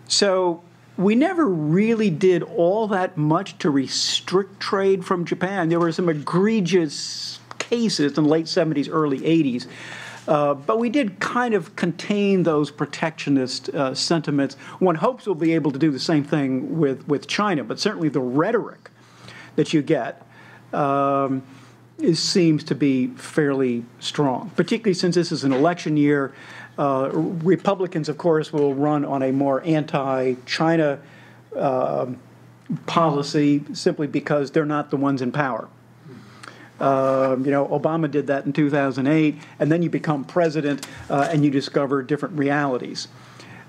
So we never really did all that much to restrict trade from Japan. There were some egregious cases in the late 70s, early 80s. But we did kind of contain those protectionist sentiments. One hopes we'll be able to do the same thing with China, but certainly the rhetoric that you get seems to be fairly strong, particularly since this is an election year. Republicans, of course, will run on a more anti-China policy simply because they're not the ones in power. Obama did that in 2008, and then you become president and you discover different realities.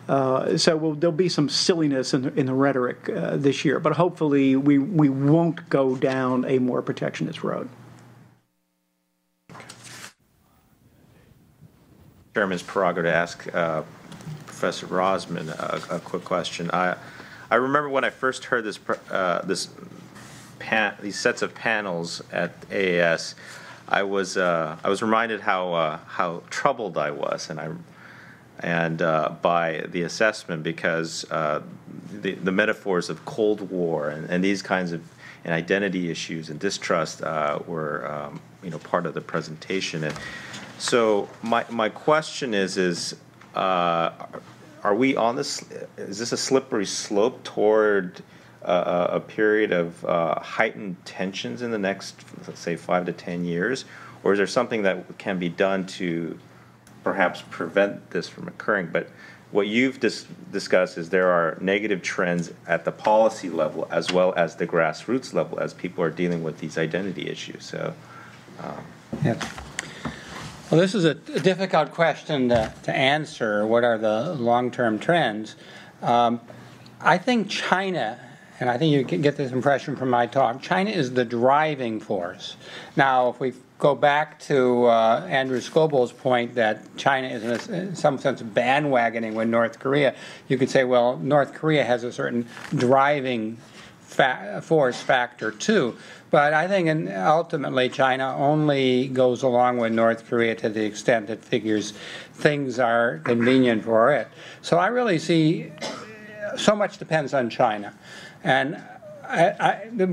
So there'll be some silliness in the rhetoric this year, but hopefully we won't go down a more protectionist road. Chairman's prerogative to ask Professor Rozman a quick question. I remember when I first heard these sets of panels at AAS, I was reminded how troubled I was, and by the assessment, because the metaphors of Cold War and these kinds of identity issues and distrust were part of the presentation. And so my question is are we on this? Is this a slippery slope toward a period of heightened tensions in the next, let's say, 5 to 10 years, or is there something that can be done to perhaps prevent this from occurring. But what you've discussed is there are negative trends at the policy level as well as the grassroots level as people are dealing with these identity issues. So, Yes. Well, this is a difficult question to answer. What are the long-term trends? I think China, and I think you can get this impression from my talk, China is the driving force. Now, if we go back to Andrew Scobell's point that China is in some sense bandwagoning with North Korea, you could say, well, North Korea has a certain driving force factor too. But I think ultimately China only goes along with North Korea to the extent it figures things are convenient for it. So I really see so much depends on China. And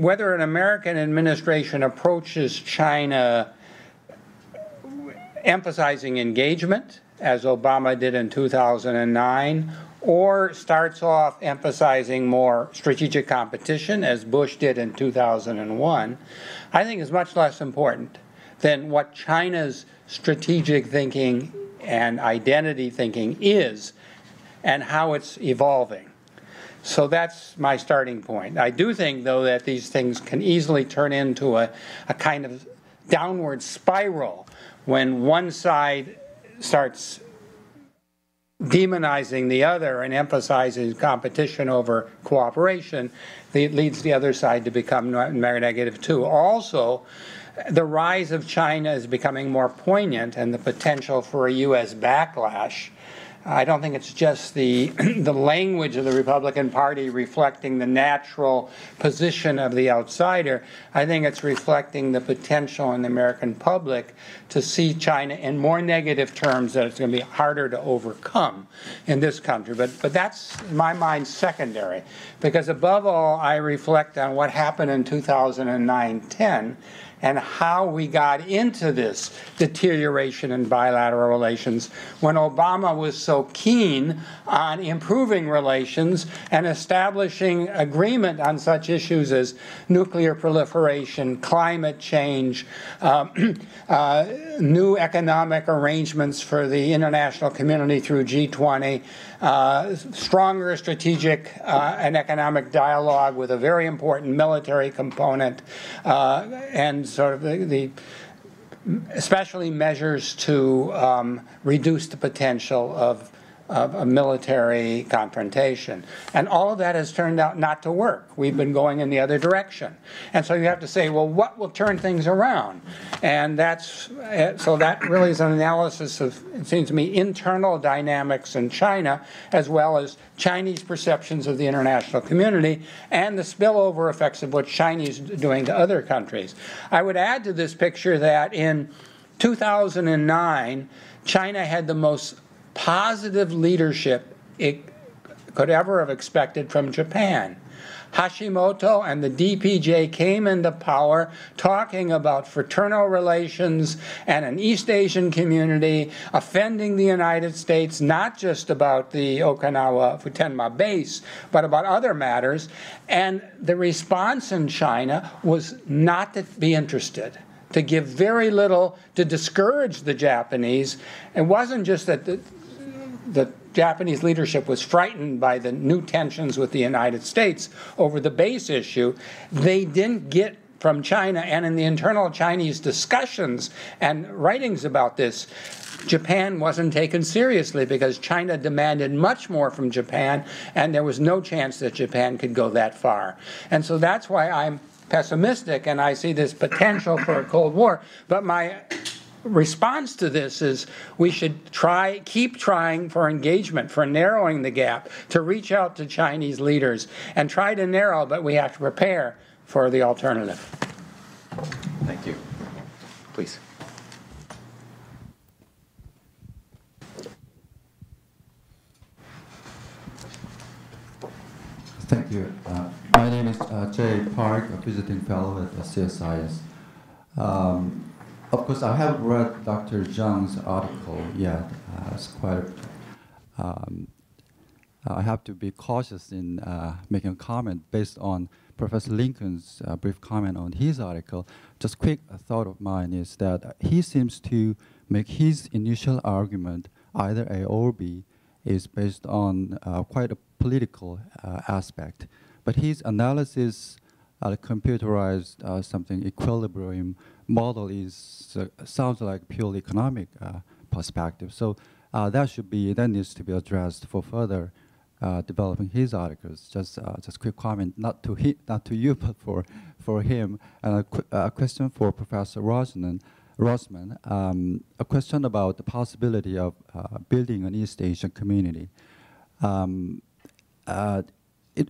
whether an American administration approaches China emphasizing engagement, as Obama did in 2009, or starts off emphasizing more strategic competition, as Bush did in 2001, I think is much less important than what China's strategic thinking and identity thinking is and how it's evolving. So that's my starting point. I do think, though, that these things can easily turn into a kind of downward spiral when one side starts demonizing the other and emphasizing competition over cooperation. It leads the other side to become more negative too. Also, the rise of China is becoming more poignant, and the potential for a U.S. backlash. I don't think it's just the language of the Republican Party reflecting the natural position of the outsider. I think it's reflecting the potential in the American public to see China in more negative terms, that it's going to be harder to overcome in this country. But that's, in my mind, secondary. Because above all, I reflect on what happened in 2009-10 and how we got into this deterioration in bilateral relations when Obama was so keen on improving relations and establishing agreement on such issues as nuclear proliferation, climate change, new economic arrangements for the international community through G20, stronger strategic and economic dialogue with a very important military component, and sort of the especially measures to reduce the potential of a military confrontation. And all of that has turned out not to work. We've been going in the other direction. And so you have to say, well, what will turn things around? And so that really is an analysis of, it seems to me, internal dynamics in China, as well as Chinese perceptions of the international community and the spillover effects of what Chinese are doing to other countries. I would add to this picture that in 2009, China had the most positive leadership it could ever have expected from Japan. Hashimoto and the DPJ came into power talking about fraternal relations and an East Asian community, offending the United States, not just about the Okinawa Futenma base, but about other matters. And the response in China was not to be interested, to give very little, to discourage the Japanese. It wasn't just that the Japanese leadership was frightened by the new tensions with the United States over the base issue. They didn't get from China, and in the internal Chinese discussions and writings about this, Japan wasn't taken seriously because China demanded much more from Japan, and there was no chance that Japan could go that far. And so that's why I'm pessimistic, and I see this potential for a Cold War. But my response to this is we should keep trying for engagement, for narrowing the gap, to reach out to Chinese leaders and try to narrow, but we have to prepare for the alternative. Thank you. Please. Thank you. My name is Jae Park, a visiting fellow at CSIS. Of course, I haven't read Dr. Zhang's article yet. It's quite. I have to be cautious in making a comment based on Professor Lincoln's brief comment on his article. Just quick thought of mine is that he seems to make his initial argument, either A or B, is based on quite a political aspect. But his analysis, computerized something equilibrium model is sounds like purely economic perspective. So that needs to be addressed for further developing his articles. Just quick comment, not to you, but for him. And a question for Professor Rosman. A question about the possibility of building an East Asian community.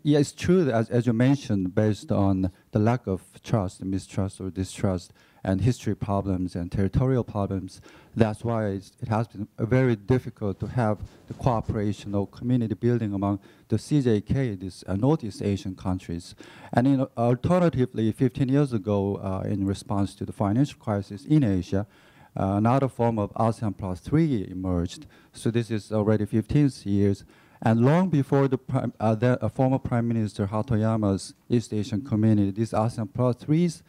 It's true that, as you mentioned, based on the lack of trust, mistrust, or distrust, and history problems and territorial problems, that's why it has been very difficult to have the cooperation or community building among the CJK, these Northeast Asian countries. And alternatively, 15 years ago, in response to the financial crisis in Asia, another form of ASEAN Plus 3 emerged. So this is already 15 years. And long before the former Prime Minister Hatoyama's East Asian community, this ASEAN Plus 3's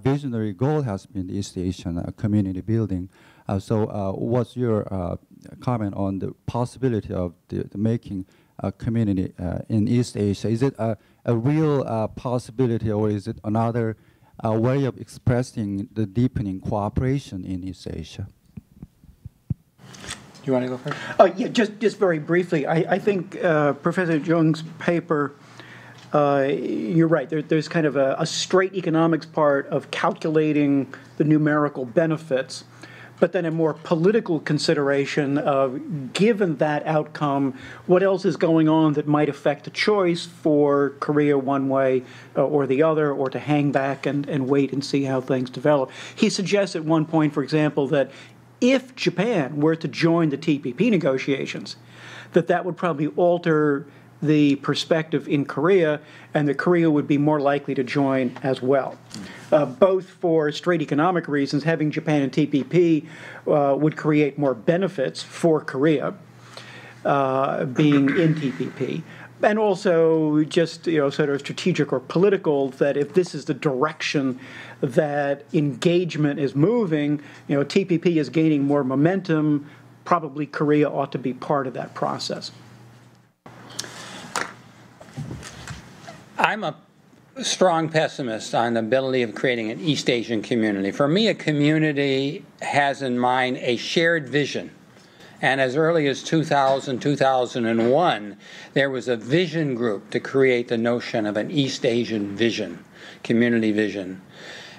visionary goal has been the East Asian community building. So what's your comment on the possibility of the making a community in East Asia? Is it a real possibility, or is it another way of expressing the deepening cooperation in East Asia? You want to go first? Yeah, just very briefly. I think Professor Jung's paper, you're right. There's kind of a straight economics part of calculating the numerical benefits, but then a more political consideration of, given that outcome, what else is going on that might affect the choice for Korea one way or the other, or to hang back and wait and see how things develop. He suggests at one point, for example, that if Japan were to join the TPP negotiations, that would probably alter the perspective in Korea, and that Korea would be more likely to join as well. Both for straight economic reasons, having Japan in TPP would create more benefits for Korea being in TPP. And also just, sort of strategic or political, that if this is the direction that engagement is moving, TPP is gaining more momentum, probably Korea ought to be part of that process. I'm a strong pessimist on the ability of creating an East Asian community. For me, a community has in mind a shared vision. And as early as 2000, 2001, there was a vision group to create the notion of an East Asian vision, community vision.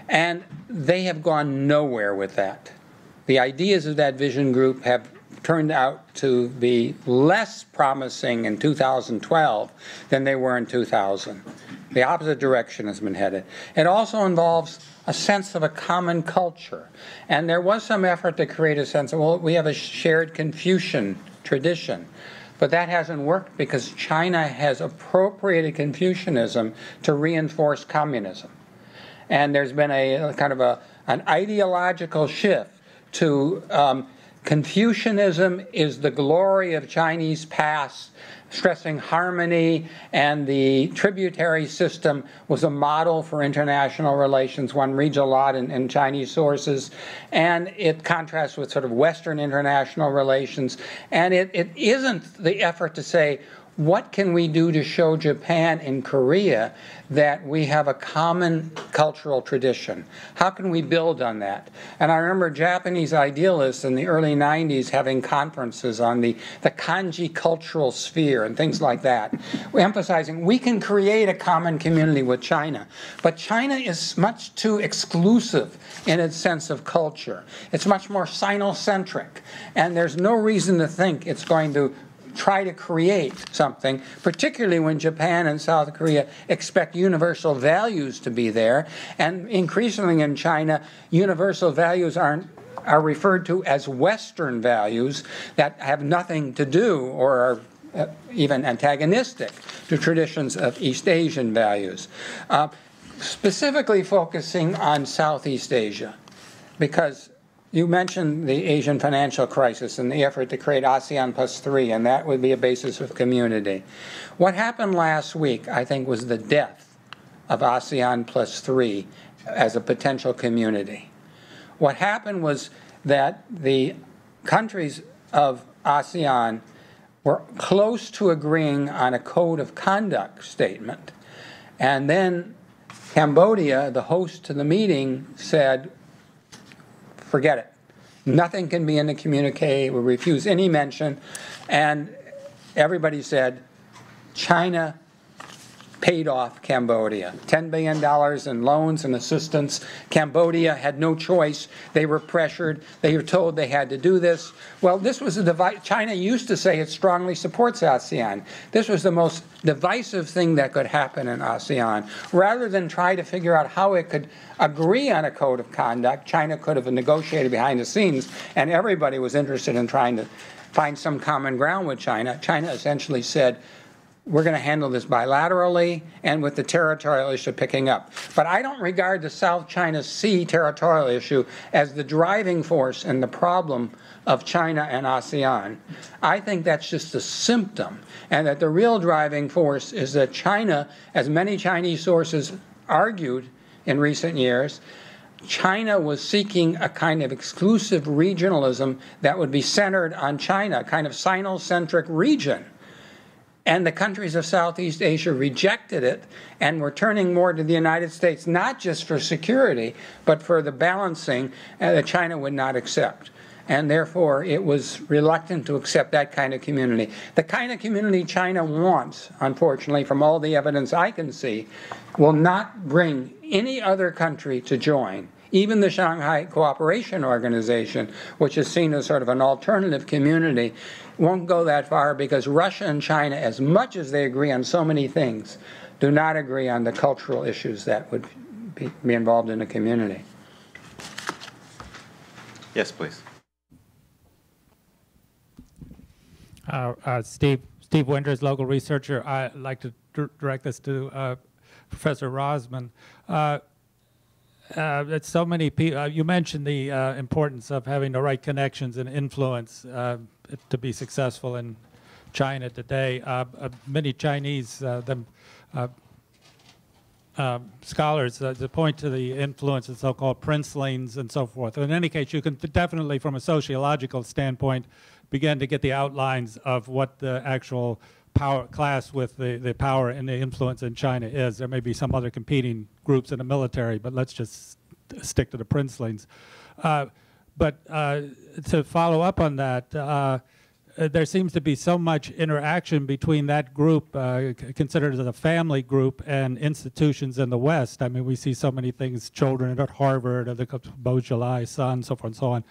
And they have gone nowhere with that. The ideas of that vision group have turned out to be less promising in 2012 than they were in 2000. The opposite direction has been headed. It also involves a sense of a common culture. And there was some effort to create a sense of, well, we have a shared Confucian tradition. But that hasn't worked because China has appropriated Confucianism to reinforce communism. And there's been a kind of an ideological shift to Confucianism is the glory of Chinese past, stressing harmony, and the tributary system was a model for international relations. One reads a lot in Chinese sources, and it contrasts with sort of Western international relations. And it isn't the effort to say, what can we do to show Japan and Korea that we have a common cultural tradition? How can we build on that? And I remember Japanese idealists in the early 90s having conferences on the kanji cultural sphere and things like that, emphasizing we can create a common community with China. But China is much too exclusive in its sense of culture. It's much more Sinocentric. And there's no reason to think it's going to try to create something, particularly when Japan and South Korea expect universal values to be there. And increasingly in China, universal values are referred to as Western values that have nothing to do or are even antagonistic to traditions of East Asian values. Specifically focusing on Southeast Asia, because you mentioned the Asian financial crisis and the effort to create ASEAN plus 3, and that would be a basis of community. What happened last week, I think, was the death of ASEAN plus 3 as a potential community. What happened was that the countries of ASEAN were close to agreeing on a code of conduct statement. And then Cambodia, the host to the meeting, said, forget it. Nothing can be in the communique. We refuse any mention. And everybody said, China paid off Cambodia. $10 billion in loans and assistance. Cambodia had no choice. They were pressured. They were told they had to do this. Well, this was a divide. China used to say it strongly supports ASEAN. This was the most divisive thing that could happen in ASEAN. Rather than try to figure out how it could agree on a code of conduct, China could have negotiated behind the scenes, and everybody was interested in trying to find some common ground with China. China essentially said, we're going to handle this bilaterally and with the territorial issue picking up. But I don't regard the South China Sea territorial issue as the driving force in the problem of China and ASEAN. I think that's just a symptom, and that the real driving force is that China, as many Chinese sources argued in recent years, China was seeking a kind of exclusive regionalism that would be centered on China, a kind of Sino-centric region. And the countries of Southeast Asia rejected it and were turning more to the United States, not just for security, but for the balancing that China would not accept. And therefore, it was reluctant to accept that kind of community. The kind of community China wants, unfortunately, from all the evidence I can see, will not bring any other country to join. Even the Shanghai Cooperation Organization, which is seen as sort of an alternative community, won't go that far because Russia and China, as much as they agree on so many things, do not agree on the cultural issues that would be involved in a community. Yes, please. Steve Winters, local researcher. I'd like to direct this to Professor Rozman. That so many people, you mentioned the importance of having the right connections and influence to be successful in China today. Many Chinese scholars point to the influence of so-called princelings and so forth. In any case, you can definitely, from a sociological standpoint, begin to get the outlines of what the actual power class with the power and the influence in China is. There may be some other competing groups in the military, but let's just stick to the princelings. But to follow up on that, there seems to be so much interaction between that group, considered as a family group, and institutions in the West. I mean, we see so many things, children at Harvard, the Beaujolais Sun, so forth and so on.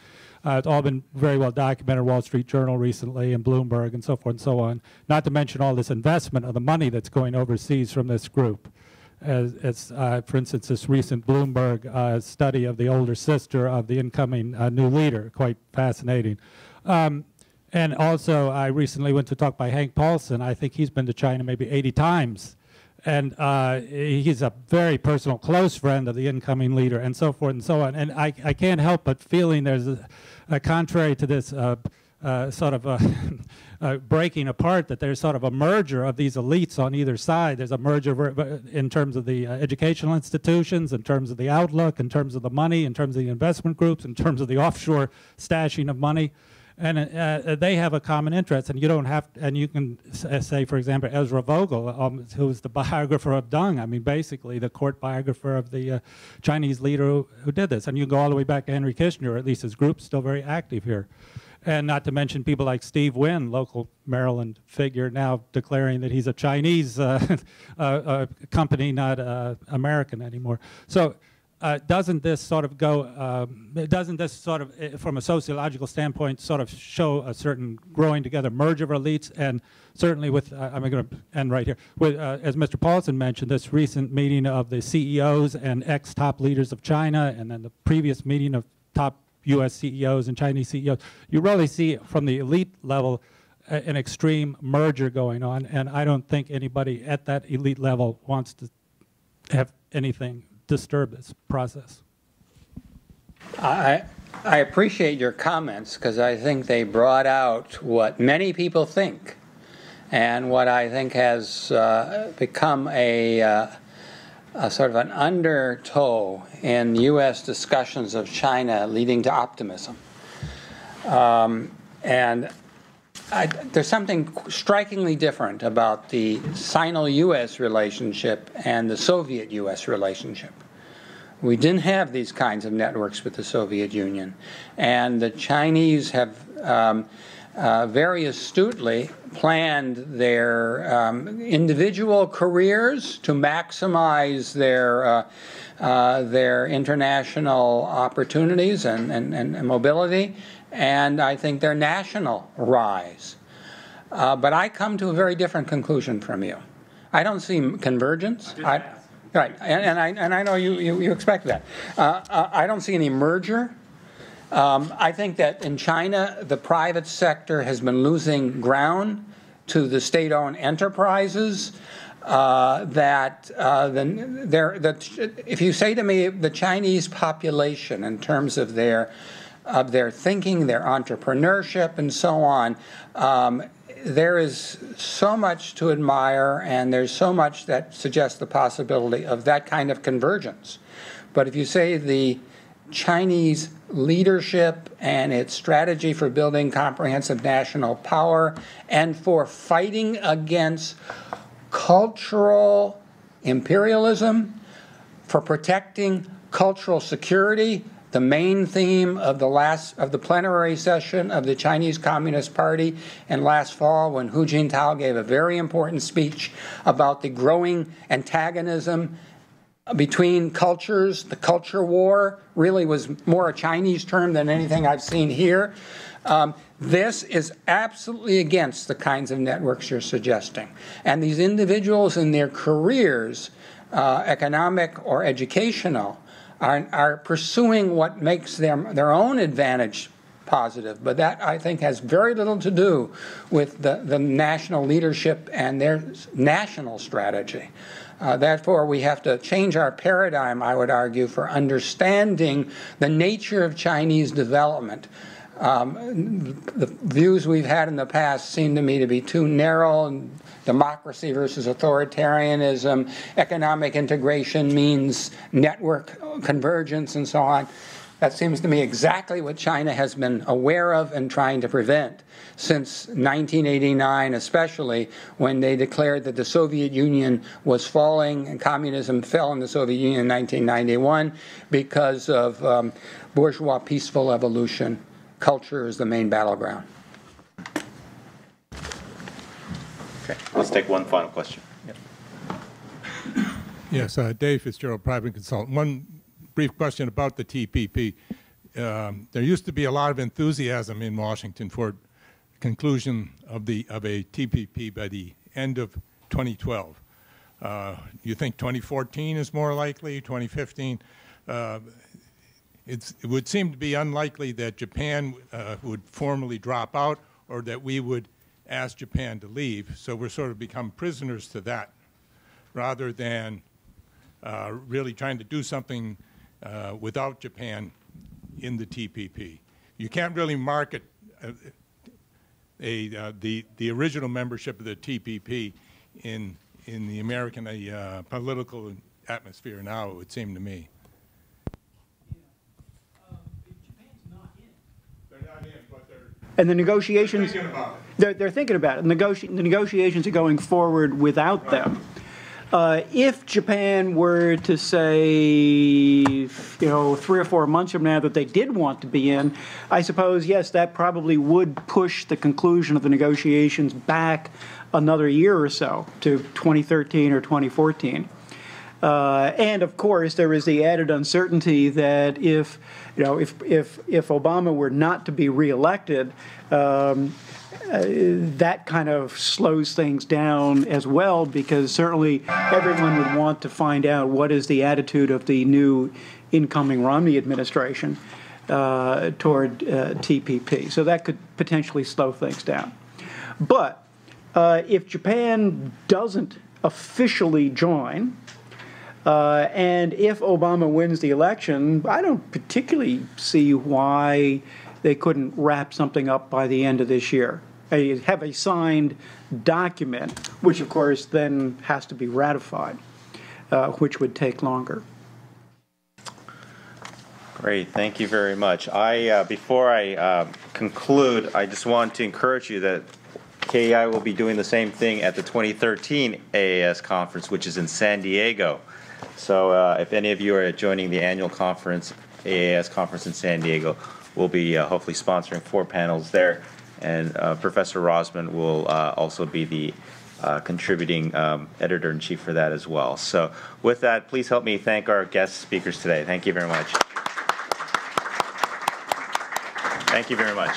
It's all been very well documented, Wall Street Journal recently, and Bloomberg, and so forth and so on. Not to mention all this investment of the money that's going overseas from this group. For instance, this recent Bloomberg study of the older sister of the incoming new leader, quite fascinating. And also, I recently went to talk by Hank Paulson. I think he's been to China maybe 80 times. And he's a very personal, close friend of the incoming leader, and so forth and so on. And I can't help but feeling there's a contrary to this sort of breaking apart, that there's sort of a merger of these elites on either side. There's a merger in terms of the educational institutions, in terms of the outlook, in terms of the money, in terms of the investment groups, in terms of the offshore stashing of money. And they have a common interest, and you don't have, and you can say, for example, Ezra Vogel, who's the biographer of Deng. I mean, basically the court biographer of the Chinese leader who did this. And you can go all the way back to Henry Kissinger, or at least his group's still very active here. And not to mention people like Steve Wynn, local Maryland figure, now declaring that he's a Chinese company, not American anymore. So. Doesn't this sort of go, doesn't this sort of, from a sociological standpoint, sort of show a certain growing together merge of elites? And certainly with, I'm going to end right here, with, as Mr. Paulson mentioned, this recent meeting of the CEOs and ex-top leaders of China, and then the previous meeting of top US CEOs and Chinese CEOs, you really see from the elite level an extreme merger going on, and I don't think anybody at that elite level wants to have anything disturb this process. I appreciate your comments, because I think they brought out what many people think, and what I think has become a sort of an undertow in U.S. discussions of China leading to optimism. And there's something strikingly different about the Sino-U.S. relationship and the Soviet-U.S. relationship. We didn't have these kinds of networks with the Soviet Union. And the Chinese have very astutely planned their individual careers to maximize their international opportunities and mobility, and I think their national rise. But I come to a very different conclusion from you. I don't see convergence. Right, and I know you expect that. I don't see any merger. I think that in China, the private sector has been losing ground to the state-owned enterprises. If you say to me the Chinese population, in terms of their thinking, their entrepreneurship, and so on, there is so much to admire, and there's so much that suggests the possibility of that kind of convergence. But if you say the Chinese leadership and its strategy for building comprehensive national power and for fighting against cultural imperialism, for protecting cultural security, the main theme of the plenary session of the Chinese Communist Party and last fall, when Hu Jintao gave a very important speech about the growing antagonism between cultures. The culture war really was more a Chinese term than anything I've seen here. This is absolutely against the kinds of networks you're suggesting. And these individuals in their careers, economic or educational, are pursuing what makes their own advantage positive. But that, I think, has very little to do with the national leadership and their national strategy. Therefore, we have to change our paradigm, I would argue, for understanding the nature of Chinese development. The views we've had in the past seem to me to be too narrow. And democracy versus authoritarianism, economic integration means network convergence, and so on. That seems to me exactly what China has been aware of and trying to prevent since 1989, especially when they declared that the Soviet Union was falling and communism fell in the Soviet Union in 1991 because of bourgeois peaceful evolution. Culture is the main battleground. Okay, let's take one final question. Yes, Dave Fitzgerald, private consultant. One brief question about the TPP. There used to be a lot of enthusiasm in Washington for conclusion of a TPP by the end of 2012. You think 2014 is more likely, 2015? It would seem to be unlikely that Japan would formally drop out or that we would ask Japan to leave. So we're sort of become prisoners to that rather than really trying to do something without Japan in the TPP. You can't really market the original membership of the TPP in the American political atmosphere now, it would seem to me. And the negotiations, they're thinking about it. The negotiations are going forward without them. If Japan were to say, 3 or 4 months from now that they did want to be in, I suppose, yes, that probably would push the conclusion of the negotiations back another year or so to 2013 or 2014. And of course, there is the added uncertainty that if Obama were not to be reelected, that kind of slows things down as well, because certainly everyone would want to find out what is the attitude of the new incoming Romney administration toward TPP. So that could potentially slow things down. But if Japan doesn't officially join, and if Obama wins the election, I don't particularly see why they couldn't wrap something up by the end of this year. Have a signed document, which of course then has to be ratified, which would take longer. Great, thank you very much. Before I conclude, I just want to encourage you that KEI will be doing the same thing at the 2013 AAS conference, which is in San Diego. So if any of you are joining the annual conference, AAS conference in San Diego, we'll be hopefully sponsoring 4 panels there, and Professor Rozman will also be the contributing editor-in-chief for that as well. So with that, please help me thank our guest speakers today. Thank you very much. Thank you very much.